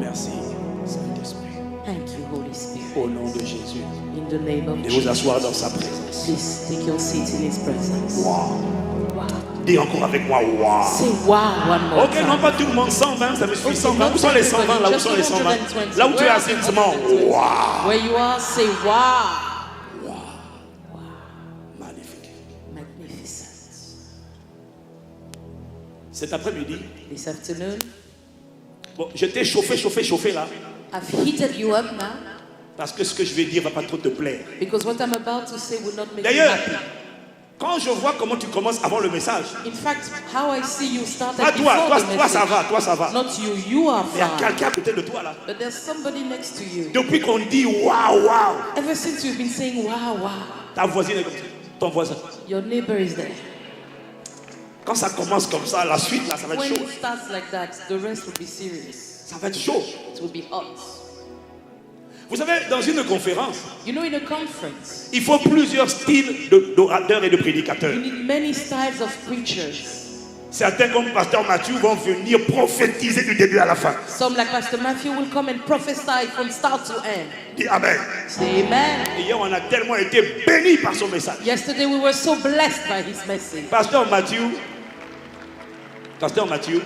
Merci, Saint-Esprit. Thank you, Holy Spirit. Au nom de Jésus. In the name of Et vous Jesus. asseoir dans sa présence. Please take your seat in His presence. Wow. Wow. Dis encore avec moi, wow. Say wow one more Ok, time. non pas tout le monde, 120, ça me suffit. Okay, 120. Où sont les 120 là? Où sont les 120? Là où tu es assis, dis-moi, wow. Where you are, say wow. Magnifique. Magnificent. Cet après-midi, This afternoon, bon, je t'ai chauffé là, I've heated you up now parce que ce que je vais dire va pas trop te plaire. because what I'm about to say will not make you D'ailleurs, happy. quand je vois comment tu commences avant le message, In fact, how I see you started pas before toi the message. ça va. Not you, you are Il y a fine. quelqu'un à côté de toi là. But there's somebody next to you. Depuis qu'on dit waouh, Ever since you've been saying wow, wow, ta voisine est comme ça, ton voisin. your neighbor is there. Quand ça commence comme ça, la suite là, ça va être When chaud. it starts like that, the rest will be serious. Ça va être chaud. It will be hot. Vous savez, dans une conférence, You know, in a conference, il faut plusieurs styles d'orateurs et de prédicateurs. you need many styles of preachers. Certains comme Pasteur Mathieu vont venir prophétiser du début à la fin. Some, like Pastor Matthew, will come and prophesy from start to end. Dis Amen. Say amen. Et hier, on a tellement été bénis par son message. Yesterday, we were so blessed by his message. Pasteur Mathieu, Pastor Matthew,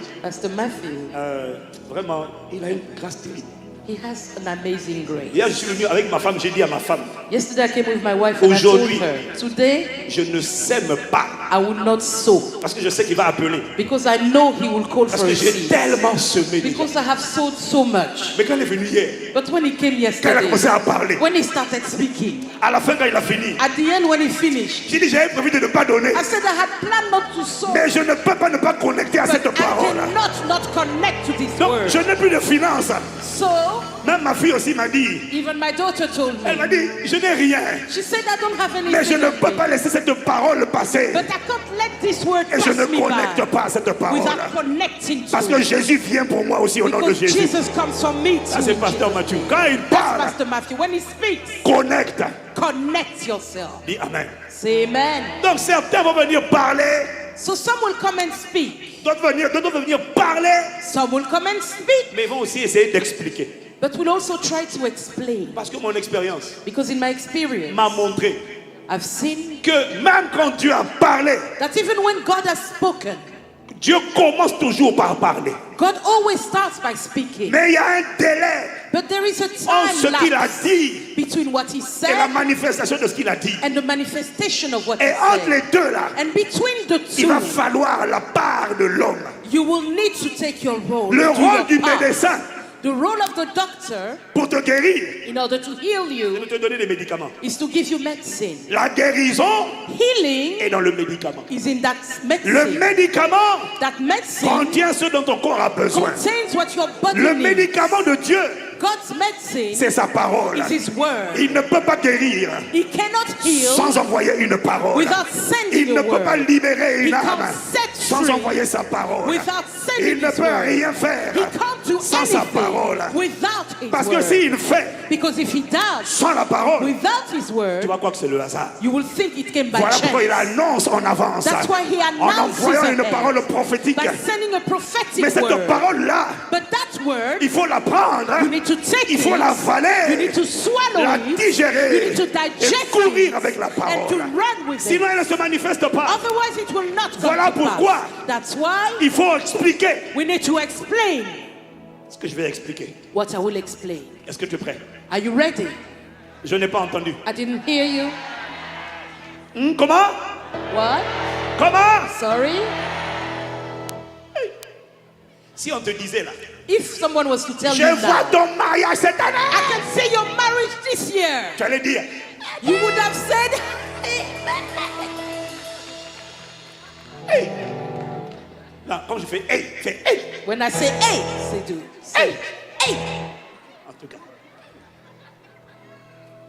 vraiment, il a une grâce terrible. he has an amazing grace. Hier, je suis venu avec ma femme, j'ai dit à ma femme, Yesterday, I came with my wife and I told Aujourd'hui. her, today, je ne sème pas. I will not sow Parce que je sais qu'il va appeler. because I know he will call Parce for que a j'ai seed. tellement semé déjà. Because I have sowed so much. Mais quand il est venu hier, But when he came quand il a yesterday, commencé à parler, when he started speaking, à la fin quand il a fini, at the end when he finished, j'ai dit j'avais prévu de ne pas donner. I said I had planned not to sow, Mais je ne peux pas ne pas connecter à cette but I parole. cannot not connect to this Donc word. je n'ai plus de finances. So Même ma fille aussi m'a dit, even my daughter told elle m'a me, dit, je n'ai rien. she said I don't have Mais je anything, ne peux pas laisser cette parole passer. but I can't let this word Et je pass ne me connecte by pas à cette parole. without connecting Parce to que it. Jésus vient pour moi aussi au nom de Because Jésus. Jesus comes from me Ça too. c'est Pasteur Mathieu. Quand il That's parle, Pastor Matthew. When he speaks, connecte. connect yourself. Dis Amen. Say amen. Donc certains vont venir parler, So some will come and speak. d'autres vont venir parler, Some will come and speak. mais ils vont aussi essayer d'expliquer. But we'll also try to explain. Parce que mon expérience Because in my experience, m'a montré I've seen que même quand Dieu a parlé, that even when God has spoken, Dieu commence toujours par parler. God always starts by speaking. Mais il y a un délai But there is a entre ce time qu'il a lapse dit between what he et la said manifestation de ce qu'il a dit. and the manifestation of what he Et entre said. les deux là, And between the il va two, falloir la part de l'homme. you will need to take your role. Le do rôle your du part. médecin The role of the doctor, pour te guérir, in order to heal c'est you, de te donner des médicaments. is to give you medicine. La guérison Healing est dans le médicament. is in that Le medicine. médicament That medicine contient ce dont ton corps a besoin. contains what your body Le needs. médicament de Dieu, God's medicine c'est sa parole. is His word. Il ne peut pas guérir He cannot heal sans envoyer une parole. without sending Il ne a peut pas word. libérer He une âme can't set sans free envoyer sa parole. without Il sending ne His peut word. rien faire He can't do sans sa parole. anything without His Parce que word. s'il fait Because if He does sans la parole, without His tu word, vas croire que c'est le hasard. you will think it came by Voilà pourquoi il chance. annonce en avance, That's why He en announces envoyant une ahead parole prophétique. by sending a prophetic Mais cette word. parole-là, But that word, il faut la prendre, you need to take il faut it, l'avaler, you need to swallow la it, you digérer need to et digest courir it, avec la and to parole. run with Sinon, it. elle ne se manifeste pas. Otherwise, it will not come Voilà to pourquoi pass. That's why il faut expliquer we need to explain ce que je vais expliquer. what I will explain. Est-ce que tu es prêt? Are you ready? Je n'ai pas entendu. I didn't hear you. Comment? What? Comment? Sorry? Si on te disait là, If someone was to tell je you vois now, ton mariage cette année, I can say your marriage this year, tu allais dire, you would have said, hey. Non, quand je fais hey, fais hey. when I say, hey, say do. Say, hey. En tout cas,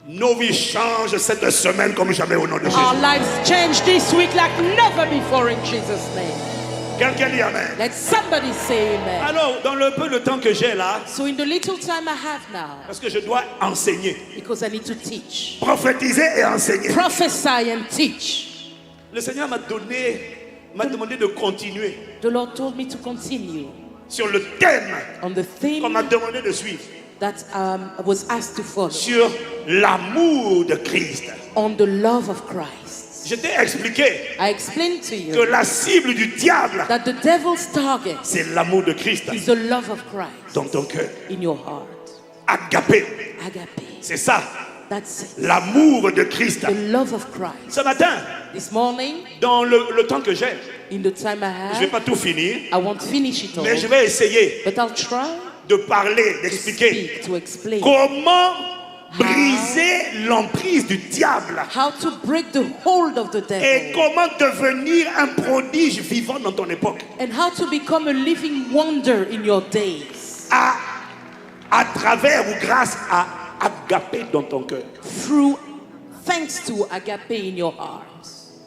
nos vies changent cette semaine comme jamais au nom de Jésus. Our lives change this week like never before in Jesus' name. Quelqu'un dit amen. Let somebody say amen. Alors, dans le peu de temps que j'ai là, So in the little time I have now, parce que je dois enseigner, because I need to teach, prophétiser et enseigner. prophesy and teach. Le Seigneur m'a donné m'a demandé de continuer The Lord told me to continue sur le thème on the qu'on m'a theme demandé de suivre. that I was asked to follow, Sur l'amour de Christ. on the love of Christ. Je t'ai expliqué I explained to que you la cible du diable, that the devil's target c'est l'amour de Christ is the love of Christ dans ton cœur. in your heart. Agapé, Agape. c'est ça, That's it. l'amour de Christ. The love of Christ. Ce matin, This morning, dans le temps que j'ai, in the time I je ne vais have, pas tout finir, I won't finish it all, mais je vais essayer but I'll try de parler, to d'expliquer speak, to explain comment briser l'emprise du diable how to break the hold of the et devil comment devenir un prodige vivant dans ton époque. and how to become a living wonder in your days À travers ou grâce à Agapé dans ton cœur. through thanks to agape in your heart.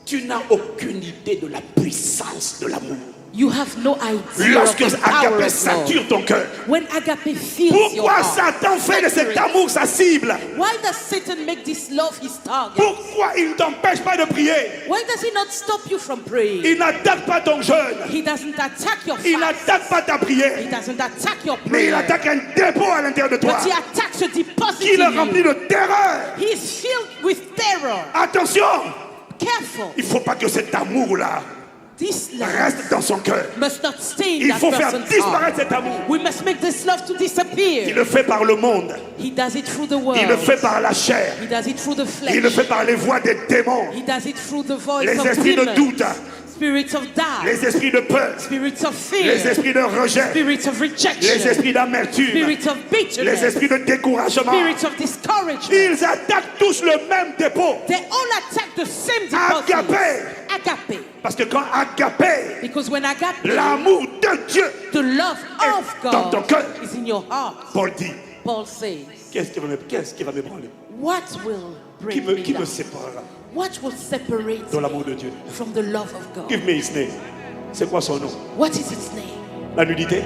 Tu n'as aucune idée de la puissance de l'amour. You have no idea Lorsque of the power Agapé of love. sature ton cœur. When agape fills your Pourquoi heart, Satan fait de cet amour sa cible? why does Satan make this love his target? Pourquoi il ne t'empêche pas de prier? Why does he not stop you from praying? Il n'attaque pas ton jeûne. He doesn't attack your Il fast. n'attaque pas ta He prière. doesn't attack your Mais il prayer. attaque un dépôt à l'intérieur de toi But he attacks a deposit qui le in remplit you. de terreur. He is filled with terror. Attention, Careful. il ne faut pas que cet amour-là This love reste dans son cœur. must not stay in Il that faut faire person's disparaître heart. cet amour. We must make this love to Il disappear. le fait par le monde. He does it through the world. Il le fait par la chair. He does it through the Il le flesh. fait par les voix des démons. He does it through the voice Les of esprits de demons, doute. spirits of doubt, Les esprits de peur. spirits of Les fear, esprits de rejet. spirits of Les rejection, esprits d'amertume. spirits of Les bitterness, esprits de découragement. spirits of discouragement. Ils attaquent tous le même dépôt. They all attack the same deposit. Agapé. Agape. Parce que quand Agapé, Because when agape, l'amour de Dieu, the love of dans ton God cœur. is in your heart, Paul dit, Paul says, qu'est-ce qui va m'ébranler? what will bring me Qui me down? séparera What will separate de me l'amour de Dieu? from the love of God? Give me his name. C'est quoi son nom? What is its name? La nudité?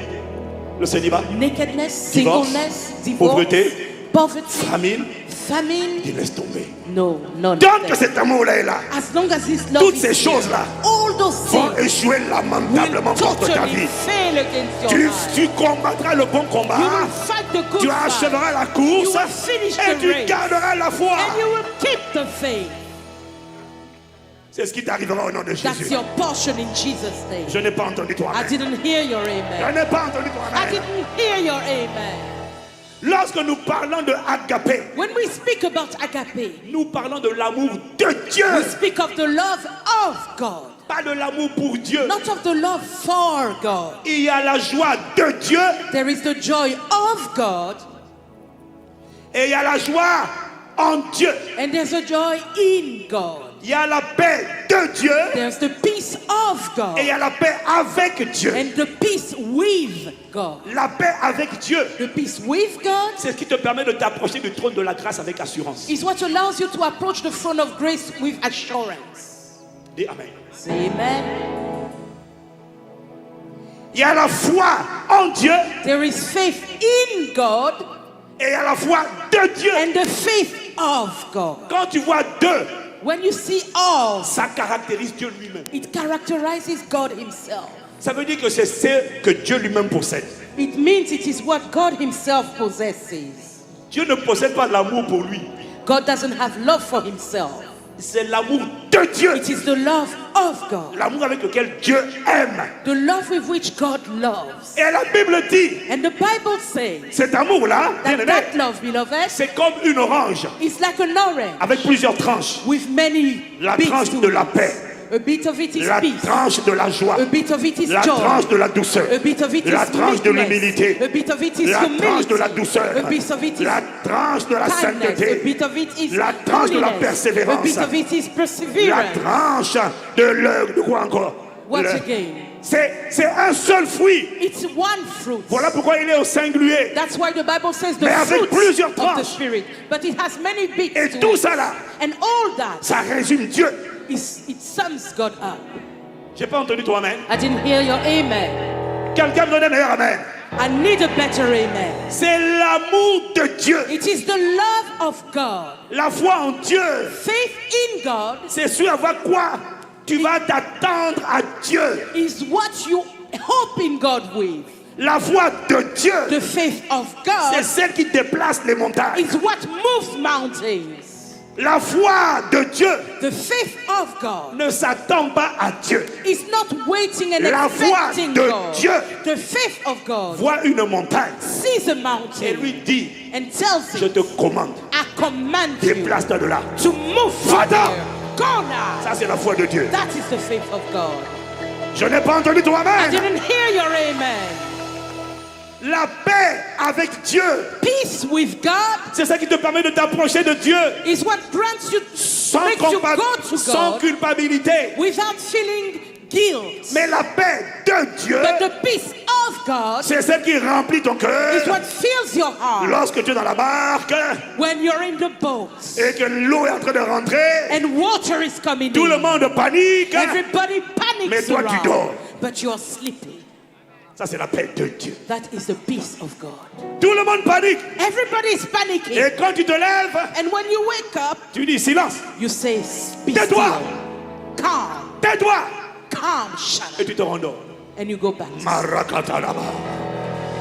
Le célibat? Nakedness, Divorce, singleness, divorce, pauvreté, poverty, famine? famine. Il laisse tomber. No, none Tant of que them. cet amour-là est là, As long as His love toutes is ces here, choses-là all those vont things échouer lamentablement will contre ta totally vie. fail against your life. Tu combattras le bon You combat. will fight the good Tu fight, achèveras la You course will finish et the tu race. garderas la foi. and you will keep the faith. C'est ce qui t'arrivera au nom de That's Jésus. your portion in Jesus' name. Je n'ai pas entendu toi. I didn't hear your Je amen. n'ai pas entendu toi. I didn't hear your amen. Lorsque nous parlons de Agapé, When we speak about agape, nous parlons de l'amour de Dieu. we speak of the love of God, Pas de l'amour pour Dieu. not of the love for God. Il y a la joie de Dieu There is the joy of God, et il y a la joie en Dieu. and there's a joy in God. Il y a la paix de Dieu There's the peace of God et il y a la paix avec Dieu. and the peace with God. La paix avec Dieu, The peace with God c'est ce qui te permet de t'approcher du trône de la grâce avec assurance. is what allows you to approach the throne of grace with assurance. Dis Amen. Say amen. Il y a la foi en Dieu There is faith in God et il y a la foi de Dieu. and the faith of God. Quand tu vois deux, When you see all, ça caractérise Dieu lui-même. it characterizes God Himself. Ça veut dire que c'est ce que Dieu lui-même possède. It means it is what God Himself possesses. Dieu ne possède pas l'amour pour lui. God doesn't have love for Himself. C'est l'amour de Dieu. It is the love of God. L'amour avec lequel Dieu aime. The love with which God loves. Et la Bible dit, And the Bible says cet amour-là, bien that aimé, that love, beloved, c'est comme une orange is like an orange avec plusieurs tranches. with many La bits tranche to de it. la paix, A bit of it is la peace. tranche de la joie, A bit of it is la joy. tranche de la douceur, A bit of it la is tranche de meekness. l'humilité, A bit of it is la tranche humility. de la douceur, A bit of it is la tranche de la kindness. A sainteté, bit of it is la tranche de la holiness. persévérance, A bit of it is la perseverance. tranche de l'œuvre, de quoi encore? What Le- again? C'est un seul fruit. It's one fruit. Voilà pourquoi il est au singulier. That's why the Bible says the Mais avec fruit plusieurs of the tranches. Spirit. But it has many bits Et to tout it. ça là, And all that, ça résume Dieu. it sums God up. J'ai pas entendu toi, amen. I didn't hear your amen. Quelqu'un me donne un meilleur amen. I need a better amen. C'est l'amour de Dieu. It is the love of God. La foi en Dieu, Faith in God c'est sur avoir quoi tu vas t'attendre à Dieu. is what you hope in God with. La foi de Dieu, The faith of c'est God celle qui déplace les montagnes. is what moves mountains. La foi de Dieu The faith of God ne s'attend pas à Dieu. is not waiting and La foi expecting de God. Dieu The faith of God voit une montagne sees a et mountain lui dit, and tells je it, te commande, I command you déplace-toi de là. to move from Va-t'en. here. Go now. Ça, c'est la foi de Dieu. That is the faith of God. Je n'ai pas entendu ton I amen. didn't hear your amen. La paix avec Dieu, Peace with God c'est ça qui te permet de t'approcher de Dieu is what grants you, sans, makes you go to sans God culpabilité. without feeling guilt. Mais la paix de Dieu, But the peace of God c'est celle qui remplit ton is cœur what fills your heart lorsque tu es dans la barque when you're in the boat et que l'eau est en train de rentrer. and water is coming Tout le in. monde panique. Everybody Mais panics toi, tu dors. around, but you're sleeping. Ça, c'est la paix de Dieu. That is the peace of God. Tout le monde panique. Everybody is panicking. Et quand tu te lèves, And when you wake up, tu dis silence, you say, be tais-toi, still, calm, tais-toi. calm, shut Et up. tu te rendors. And you go back to sleep. Marakatalaba.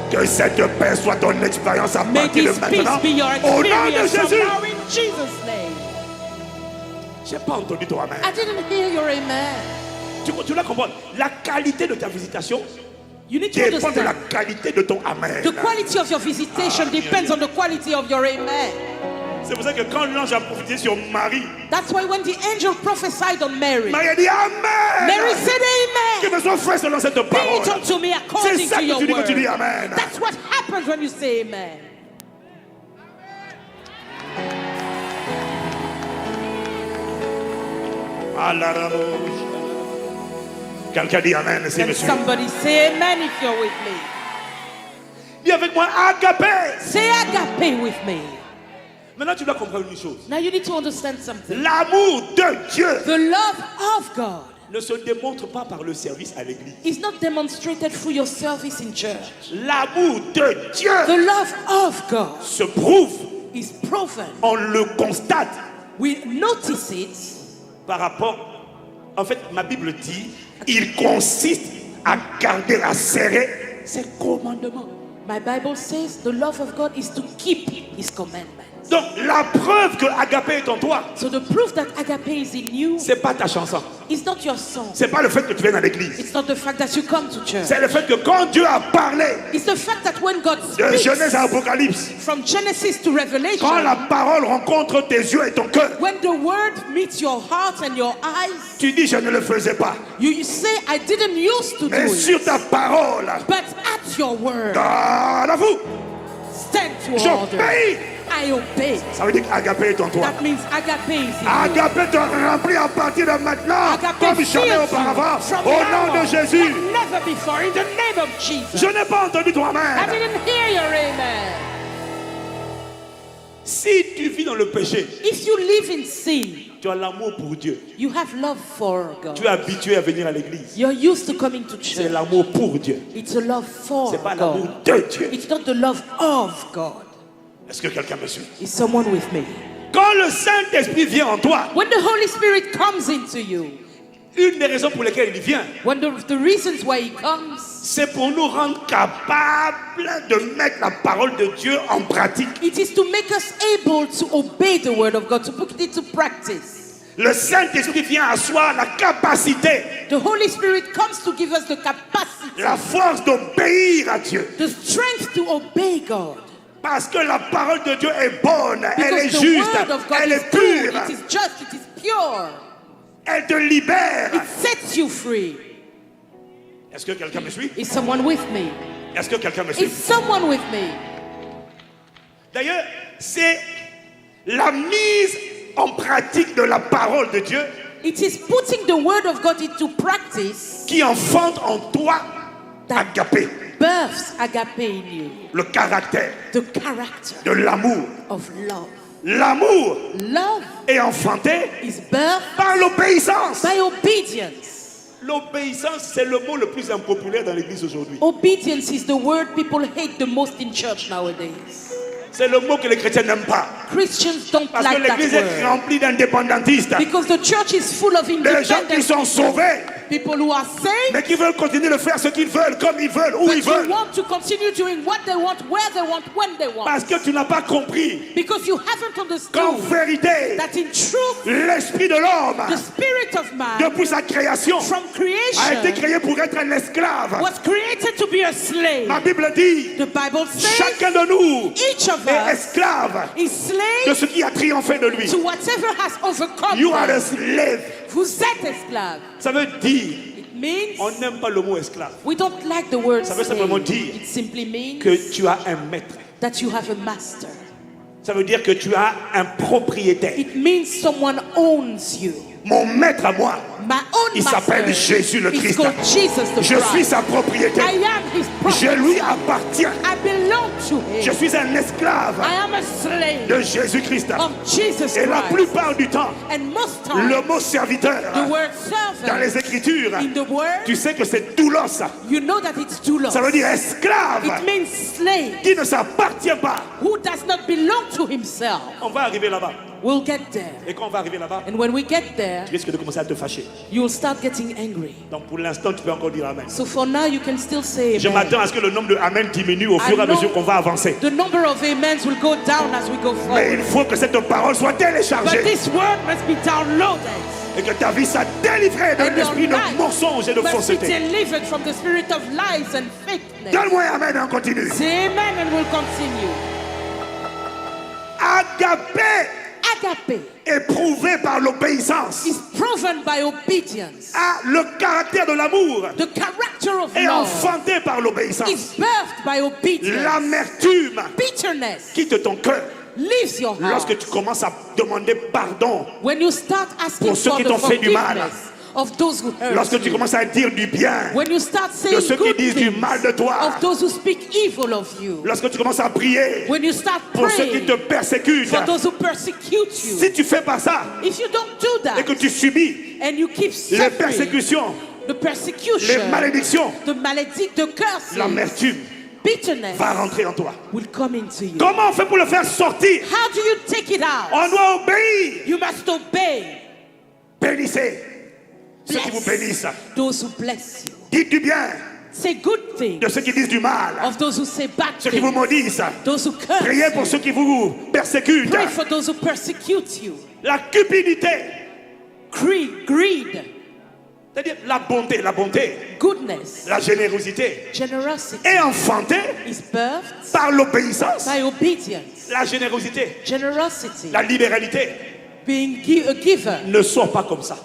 Que cette paix soit ton expérience à May partir de this peace maintenant. be your Au nom de experience from Jésus. now in Jesus' name. J'ai pas entendu ton amen. I didn't hear your amen. Tu dois comprendre. La qualité de ta visitation You need to dépend de la understand. qualité de ton amen. The quality of your visitation depends on the quality of your amen. C'est pour ça que quand l'ange a prophétisé sur Marie, That's why when the angel prophesied on Mary, Marie a dit Amen. Mary said Que amen. me soit fait selon cette Be parole. it unto me C'est according ça to que your tu dis quand tu dis word. Amen. That's what happens when you say amen. À la rabouche. Quelqu'un dit Amen, c'est And monsieur. somebody say amen if you're with me. Dis avec moi, agapé. Say agape with me. Maintenant, tu dois comprendre une chose. Now you need to understand something. L'amour de Dieu The love of God ne se démontre pas par le service à l'église. is not demonstrated through your service in church. L'amour de Dieu The love of God se prouve, is proven. on le constate We notice it. par rapport. En fait, ma Bible dit, il consiste à garder, à serrer ses commandements. My Bible says the love of God is to keep His commandments. Donc, la preuve que agapé est en toi, So the proof that agape is in you c'est pas ta chanson. is not your song. C'est pas le fait que tu viennes à l'église. It's not the fact that you come to church. C'est le fait que quand Dieu a parlé It's the fact that when God de speaks Genèse à Apocalypse, from Genesis to quand Revelation, la parole rencontre tes yeux et ton cœur, when the word meets your heart and your eyes, tu dis je ne le faisais pas. you say, I didn't used to do Mais sur it. ta parole, But at your word, à vous, stand to order. j'obéis. I obey. Ça veut dire qu'agapé est en toi. That means agape is in you. Agapé te remplit à partir de maintenant, Agape comme fills jamais you auparavant, from au now nom de on Jésus. like never before, in the name of Jesus. Je n'ai pas entendu ton I amen. didn't hear your amen. Si tu vis dans le péché, If you live in sin, tu as l'amour pour Dieu. you have love for God. Tu es habitué à venir à l'église. You're used to coming to C'est church. l'amour pour Dieu. It's a love for C'est pas l'amour God. de Dieu. It's not the love of God. Est-ce que quelqu'un me suit? Is someone with me? Quand le Saint-Esprit vient en toi, When the Holy Spirit comes into you, une des raisons pour lesquelles il vient, when the reasons why He comes, c'est pour nous rendre capables de mettre la parole de Dieu en pratique. it is to make us able to obey the word of God, to put it into practice. Le Saint-Esprit vient asseoir la capacité, The Holy Spirit comes to give us the capacity, la force d'obéir à Dieu. the strength to obey God. Parce que la parole de Dieu est bonne, elle est Because the juste, word of God elle is est good, pure, it is just, it is pure. elle te libère. It sets you free. Est-ce que quelqu'un me suit? Is someone with me? Est-ce que quelqu'un me suit? Is someone with me? D'ailleurs, c'est la mise en pratique de la parole de Dieu It is putting the word of God into practice qui enfante en toi agapé, births agape in you, le caractère the character de l'amour. of love. L'amour Love est enfanté is birthed par l'obéissance. by obedience. L'obéissance, c'est le mot le plus impopulaire dans l'église aujourd'hui. Obedience is the word people hate the most in church nowadays. C'est le mot que les chrétiens n'aiment pas. Christians don't Parce que like that l'église est word. remplie d'indépendantistes. Because the church is full of Des gens qui sont independent sauvés, people who are saved, mais qui veulent continuer de faire ce qu'ils veulent, comme ils veulent, où but ils you veulent. want to continue doing what they want, where they want, when they want. Parce que tu n'as pas compris Because you haven't qu'en understood vérité, that in truth, l'esprit de l'homme, the spirit of man depuis sa création, from a été creation créé pour être un esclave. was created to be a slave. Ma Bible dit, The Bible says chacun de nous each of est us esclave is de slave ce qui a triomphé de lui. to whatever has overcome You are a them. slave. Vous êtes esclave. Ça veut dire, It means on n'aime pas le mot esclave, we don't like the word Ça veut slave. simplement dire It simply means que tu as un maître. that you have a master. Ça veut dire que tu as un propriétaire. It means someone owns you. Mon maître à moi, My own il s'appelle master Jésus le is Christ. called Jesus the Je suis Christ. sa propriété. I am his Je property. lui appartiens. I belong to him. Je suis un esclave I am a slave de Jésus-Christ. of Jesus Et la Christ. plupart du temps, And most times, le mot serviteur the word dans servant les Écritures, in the word, tu sais que c'est doulos. you know that it's doulos. Ça veut dire esclave It means slave qui ne s'appartient pas. who does not belong to himself. On va arriver là-bas. We'll get there. Et quand on va arriver là-bas, And when we get there, tu risques de commencer à te fâcher. you will start getting angry. Donc pour l'instant, tu peux encore dire Amen. So for now, you can still say Je amen. m'attends à ce que le nombre de Amen diminue au fur et à know mesure qu'on va avancer. The number of amens will go down as we go Mais il forward. faut que cette parole soit But téléchargée this word must be downloaded. et que ta vie soit délivrée d'un And your esprit de life mensonge et de must be fausseté. delivered from the spirit of lies and fakeness. Donne-moi un Amen et on continue. Say amen and we'll continue. Agapé, Agape éprouvé par l'obéissance, is proven by obedience. a le caractère de l'amour The character of et love enfanté par l'obéissance. is birthed by obedience. L'amertume Bitterness quitte ton cœur leaves your heart. lorsque tu commences à demander pardon, When you start asking Pour ceux for qui the t'ont fait du mal. forgiveness of those who hurt lorsque tu you. commences à dire du bien When you start saying de ceux qui good disent du things mal de toi, of those who speak evil of you. lorsque tu commences à prier When you start pour ceux qui praying te persécutent, for those who persecute you. si tu fais pas ça If you don't do et que that tu subis and you keep les suffering persécutions, the les persecution, malédictions, the maledict, the curses, l'amertume bitterness va rentrer en toi. will come into you. Comment on fait pour le faire sortir? How do you take it out? On doit obéir. You must obey. Bénissez ceux qui vous bénissent. Those who bless you. Dites du bien Say good things de ceux qui disent du mal, of those who say bad ceux qui vous things. maudissent. Those who curse Priez pour you. ceux qui vous persécutent. Pray for those who persecute you. La cupidité, Greed, c'est-à-dire la bonté, goodness, la générosité, generosity est enfantée is birthed par l'obéissance. by obedience. La générosité, Generosity, la libéralité being a giver, ne sort pas comme ça.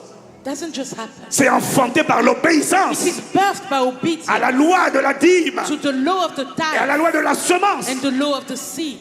doesn't just happen. C'est enfanté par It l'obéissance is birthed by obedience à la loi de la dîme to the law of the et à la tithe loi de la semence. and the law of the seed.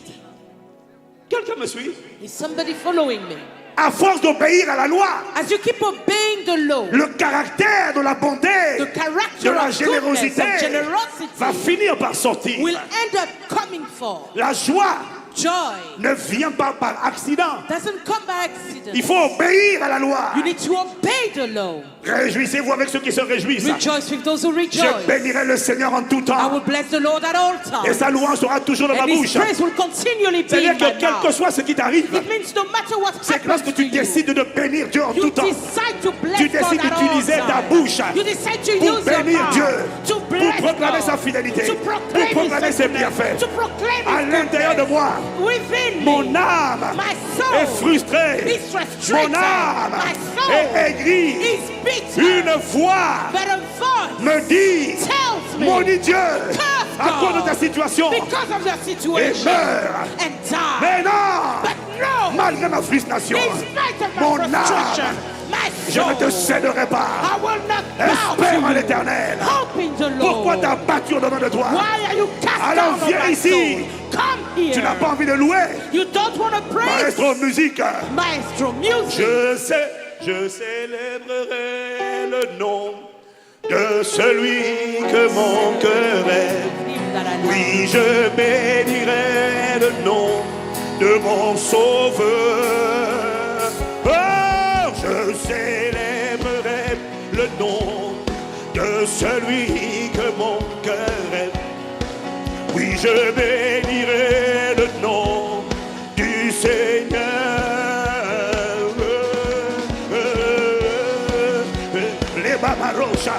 Quelqu'un me suit? Is somebody following me? À force d'obéir à la loi, As you keep obeying the law, le caractère de la bonté, the de character la of goodness, générosité of generosity va finir par sortir. will end up coming forth. La joie Joy ne vient pas par accident. doesn't come by accident. Il faut obéir à la loi. You need to obey the law. Réjouissez-vous avec ceux qui se réjouissent. Rejoice with those who Je rejoice. bénirai le Seigneur en tout I temps. will bless the Lord at all Et times. sa louange sera toujours dans ma And his bouche. praise will continually be C'est-à-dire in que my quel que mouth. soit ce qui t'arrive, It means no matter what c'est que lorsque happens to tu you, décides de bénir Dieu en you tout temps, decide to bless tu God décides at all d'utiliser ta times. bouche You decide to pour use your bénir mouth Dieu, to pour bless proclamer God, sa fidélité, to pour proclaim proclamer his ses goodness, bienfaits. to proclaim À his l'intérieur de goodness. moi, Within me, mon âme my est soul frustrée, is frustrated. mon âme My soul est aigrie. is bitter. Une voix But a voice me dit, tells me, maudit Dieu, curse à cause de God ta situation, because of your et situation meurs. and die. Mais non, But no, malgré ma frustration, in spite of mon my frustration, âme, my je ne te soul, céderai pas. I will not bow Espère to en you. l'éternel. Hope in the Pourquoi Lord. t'as battu au-devant de toi? Why are you cast Alors down on viens my ici. soul? Come here. Tu n'as pas envie de louer? You don't want to praise? Maestro musique. Maestro music. Je célébrerai le nom de celui que mon cœur aime. Oui, je bénirai le nom de mon sauveur. Oh, je célébrerai le nom de celui que mon cœur aime. Oui, je bénirai le nom Les Babarosha.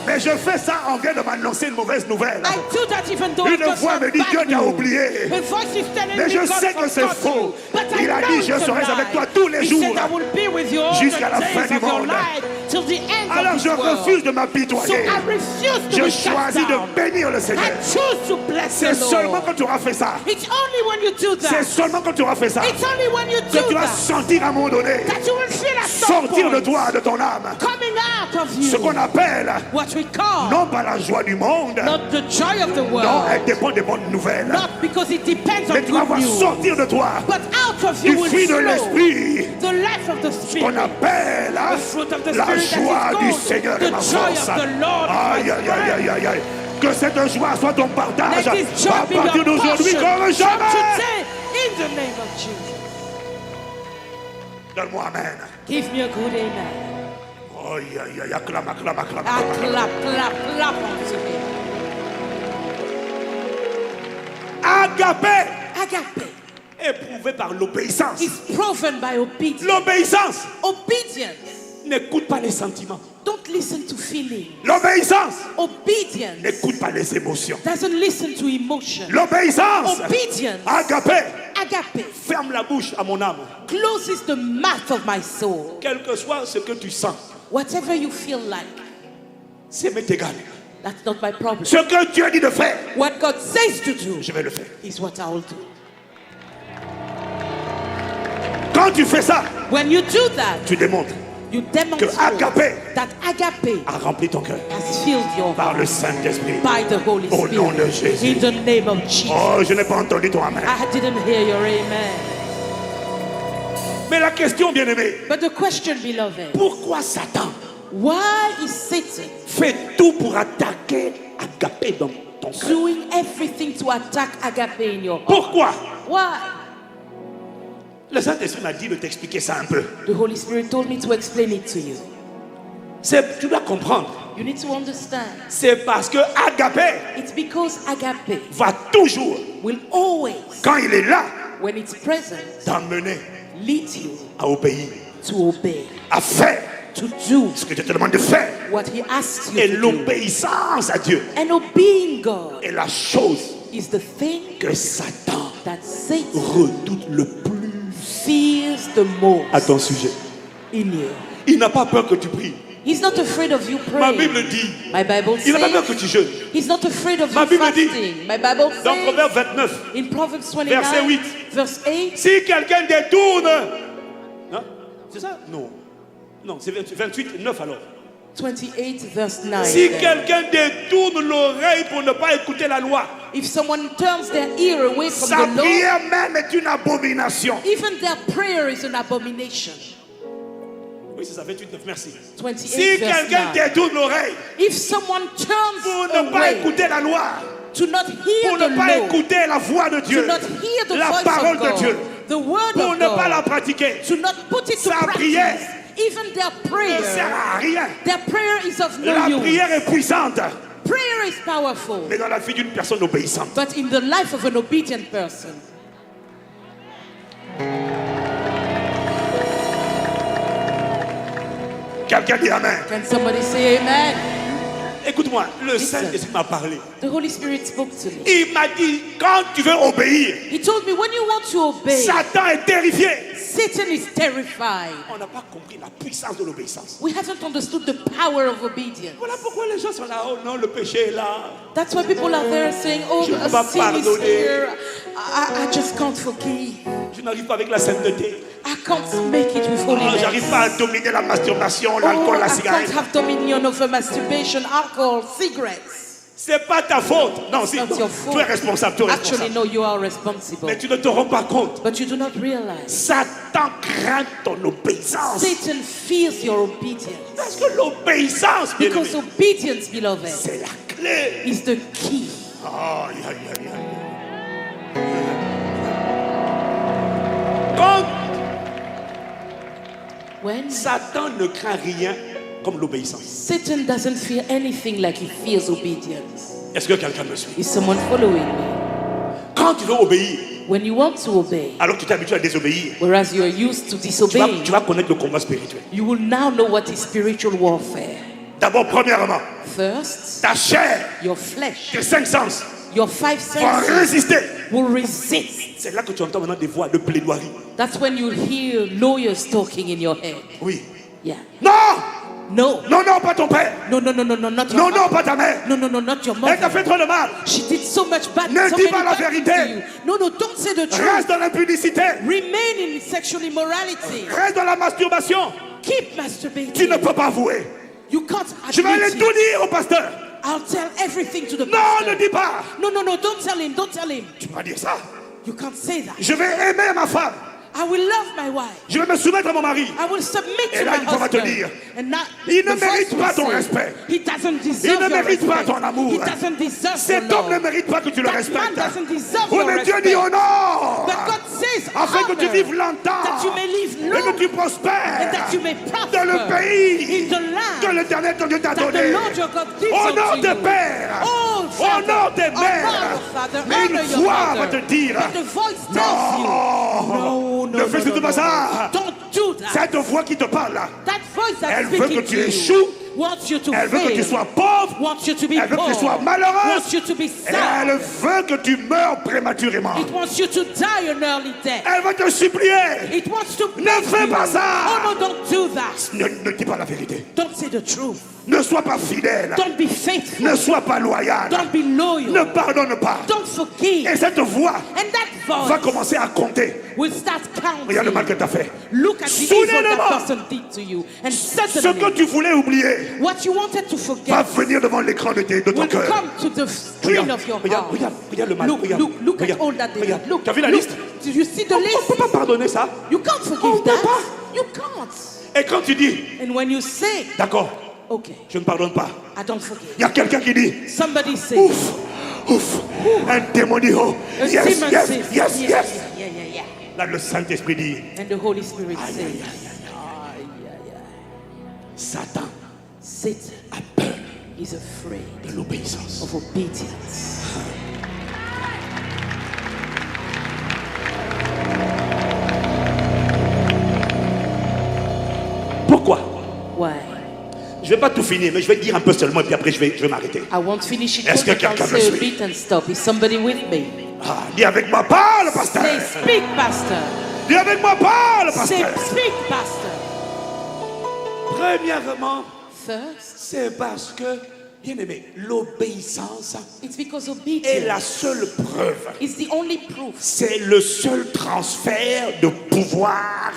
Mais je fais ça en vient de m'annoncer une mauvaise nouvelle. I do that even though Une I've voix got me some dit Dieu bad t'a news. oublié. A voice is telling Mais me je God sais que c'est forgot faux. you. But I Il a know dit je it's a serai lie. avec toi tous les He jours said, I will be with you all jusqu'à the la fin days du of your monde. life till the end Alors of je this world. refuse de So m'apitoyer. I refuse to Je be cast choisis down. de bénir le Seigneur. I choose to bless C'est the seulement Lord. quand tu auras fait ça. It's only when you do C'est that. seulement quand tu auras fait ça It's only when you que do tu vas that sentir à un moment donné that you will feel at some sortir de point toi, de ton âme, coming out of ce qu'on you appelle what we call non pas la joie du monde, not the joy of the non, world, elle dépend des bonnes nouvelles. not because it depends Mais on tu vas good voir news, sortir de toi but out of du you will fruit de flow l'esprit the life of the Spirit. qu'on appelle The fruit of the la Spirit that joie is du called Seigneur the et ma joy force. of the Lord is my Aïe, aïe, aïe, aïe, aïe, aïe. Que cette joie soit ton partage Let this joy à be partir your d'aujourd'hui portion comme from jamais. today in the name of Jesus. Donne-moi amen. Give me a good amen. Aïe, aïe, aïe, acclame, acclame, acclame. I clap, clap, clap unto him. Agapé, Agape éprouvé par l'obéissance. is proven by obedience. L'obéissance, Obedience. n'écoute pas les sentiments. Don't listen to feelings. L'obéissance, Obedience n'écoute pas les émotions. doesn't listen to emotion. L'obéissance, Obedience, agapé, agape, ferme la bouche à mon âme. closes the mouth of my soul. Quel que soit ce que tu sens, Whatever you feel like, c'est m'est égal. that's not my problem. Ce que Dieu dit de faire, What God says to do je vais le faire. is what I will do. Quand tu fais ça, When you do that, tu démontres you que demonstrate agapé that agape a rempli ton cœur has filled your par heart le Saint-Esprit. by the Holy Au nom de Spirit. Jésus. In the name of Jesus. Oh, je n'ai pas entendu ton amen. I didn't hear your amen. Mais la question, bien-aimé, But the question, beloved, pourquoi Satan why is Satan fait tout pour attaquer agapé dans ton cœur? doing everything to attack agape in your heart? Pourquoi? Why? Le Saint-Esprit m'a dit de t'expliquer ça un peu. The Holy Spirit told me to explain it to you. Tu dois comprendre. You need to understand. C'est parce que agapé It's because agape va toujours, will always, quand il est là, when it's present, t'emmener lead you à obéir, to obey, à faire to do ce que Dieu te demande de faire. what He asks you Et to do. l'obéissance à Dieu And obeying God est la chose is the thing que Satan that Satan redoute le plus fears the most à ton sujet. in you. Il n'a pas peur que tu pries. He's not afraid of you Ma praying. Bible dit, My Bible il n'a pas peur says que tu jeûnes. He's not afraid of Ma you Bible dit, fasting. My Bible Dans says Proverbe 29, in Proverbs Verset 29, 8. verse 8, si quelqu'un détourne... Hein? C'est ça? Non. Non, c'est 28, 9 alors. 28, verse 9. Si then. quelqu'un détourne l'oreille pour ne pas écouter la loi, If someone turns their ear away from sa the Lord, prière même est une abomination. even their prayer is an abomination. Oui, c'est ça, 28, 9, merci. 28, Si verse quelqu'un 9. détourne l'oreille If someone turns pour ne pas away écouter la loi, to not hear pour the ne pas law, écouter la voix de Dieu, to not hear the la voice parole of de God, Dieu, the word pour of ne pas la God, pratiquer, to not put it to sa prière practice, even their ne prayer, sert à rien. their prayer is of no La use. prière est puissante, Prayer is powerful, mais dans la vie d'une personne obéissante. but in the life of an obedient person, Quelqu'un dit Amen. can somebody say amen? Écoute-moi, le Listen. Saint-Esprit m'a parlé. The Holy Spirit spoke to me. Il m'a dit, quand tu veux obéir, He told me when you want to obey, Satan est terrifié. Satan is terrified. On n'a pas compris la puissance de l'obéissance. We haven't understood the power of obedience. Voilà pourquoi les gens sont là. Oh non, le péché est là. That's why people are there saying, oh, Je ne peux pas sin is pardonner. here. I just can't forgive. Je n'arrive pas avec la sainteté. I can't make it with Oh, holiness. j'arrive pas à dominer la masturbation, l'alcool, la I cigarette. can't have dominion over masturbation, alcohol, cigarettes. C'est pas ta faute. Non, si, Not non. your fault. Tu es responsable, tu es Actually, responsable. no, you are responsible. Mais tu ne te rends pas compte. But you do not realize. Satan craint ton obéissance. Satan fears your obedience. Parce que l'obéissance, bien Because aimé, obedience, beloved, c'est la clé. is the key. Aïe, aïe, aïe, aïe. Quand When Satan ne craint rien comme l'obéissance. Satan doesn't fear anything like he fears obedience. Est-ce que quelqu'un me suit? Is someone following me? Quand tu veux obéir, When you want to obey, alors que tu t'es habitué à désobéir, whereas you are used to tu disobeying, vas connaître le combat spirituel. you will now know what is spiritual warfare. D'abord, premièrement, First, ta chair, your flesh, tes 5 sens, your 5 vont senses résister. will resist. C'est là que tu entends maintenant des voix de plaidoirie. That's when you hear lawyers talking in your head. Oui. Yeah. Non! No. Non, non, pas ton père. No, not your Non, mother. non, pas ta mère. No, not your Elle t'a fait mother. trop de mal. She did so much bad, Ne so dis many pas la bad things vérité. to you. No, don't say the truth. Reste dans l'impudicité. Remain in sexual immorality. Reste dans la masturbation. Keep Tu masturbating. ne peux pas avouer. You can't Je vais aller admit tout it. dire au pasteur. I'll tell everything to the Non, pastor. ne dis pas. No, don't tell him. Don't tell him. Tu peux pas dire ça. You can't say that. Je vais aimer ma femme. I will love my wife. Je vais me soumettre à mon mari. I will submit Et to là, my il va te husband. dire, And now, il ne the mérite voice pas will ton say, respect. He doesn't Il deserve ne your mérite pas respect. ton amour. He doesn't deserve Cet your homme ne love. mérite pas que tu le That man respectes. doesn't deserve Oui, your mais Dieu respect. dit honore. But God says Afin que tu honor, vives longtemps. that you may live Et long, que tu prospères. and that you may prosper Dans le pays in the land que l'Éternel ton Dieu t'a that the donné. Lord your God gives Honore unto tes you. pères. Oh, Father, Honore tes honor mères. the father, Mais une honor your voix va mother. te dire, But the voice tells you, non, ne fais surtout pas ça. Don't do that. Cette voix qui te parle là, That voice that's elle veut speaking que tu to you échoues. wants you to Elle veut que tu fail, sois pauvre. wants you to be Elle veut que tu poor, sois malheureuse. wants you to be Et sad. elle veut que tu meurs prématurément. It wants you to die an early death. Elle va te supplier. It wants to Ne beg fais you. pas ça. Oh no, don't do that. Ne dis pas la vérité. Don't say the truth. Ne sois pas fidèle. Don't be faithful. Ne sois pas loyal. Don't be loyal. Ne pardonne pas. Don't forgive. Et cette voix And that va voice commencer à compter. will start Regarde le mal que counting. tu as fait. Look at the evil Soudainement, that person did to you. And ce que suddenly, tu voulais oublier what you wanted to va forget venir devant l'écran de ton will cœur. come to the screen of your heart. Regarde le mal. Look at regarde, all that they regarde. did. Look, Tu as vu la look. liste? Did you see the On ne list? peut pas pardonner ça. You can't On forgive peut that. pas. You can't. Et quand tu dis, And when you say, d'accord, okay, je ne pardonne pas, I don't forgive. il y a quelqu'un qui dit, Somebody say, ouf, ouf, un démon dit, oh, a yes, demon yes, says, yes, yes. yeah. Là, le Saint-Esprit dit, And the Holy Spirit aïe, says, aïe, aïe, aïe. Satan Satan a peur is afraid de l'obéissance. of obedience. Pourquoi? Why? Je ne vais pas tout finir, mais je vais dire un peu seulement et puis après je vais m'arrêter. I won't finish it, Est-ce que but I'll quelqu'un me say a suit? bit and stop. Is somebody with me? Ah, dis avec moi, parle, pasteur. Say, speak, Pastor. Dis avec moi, parle, Say, pasteur. speak, Pastor. Premièrement, First, c'est parce que, bien aimé, l'obéissance it's because est obedience la seule preuve. is the only proof. C'est le seul transfert de pouvoir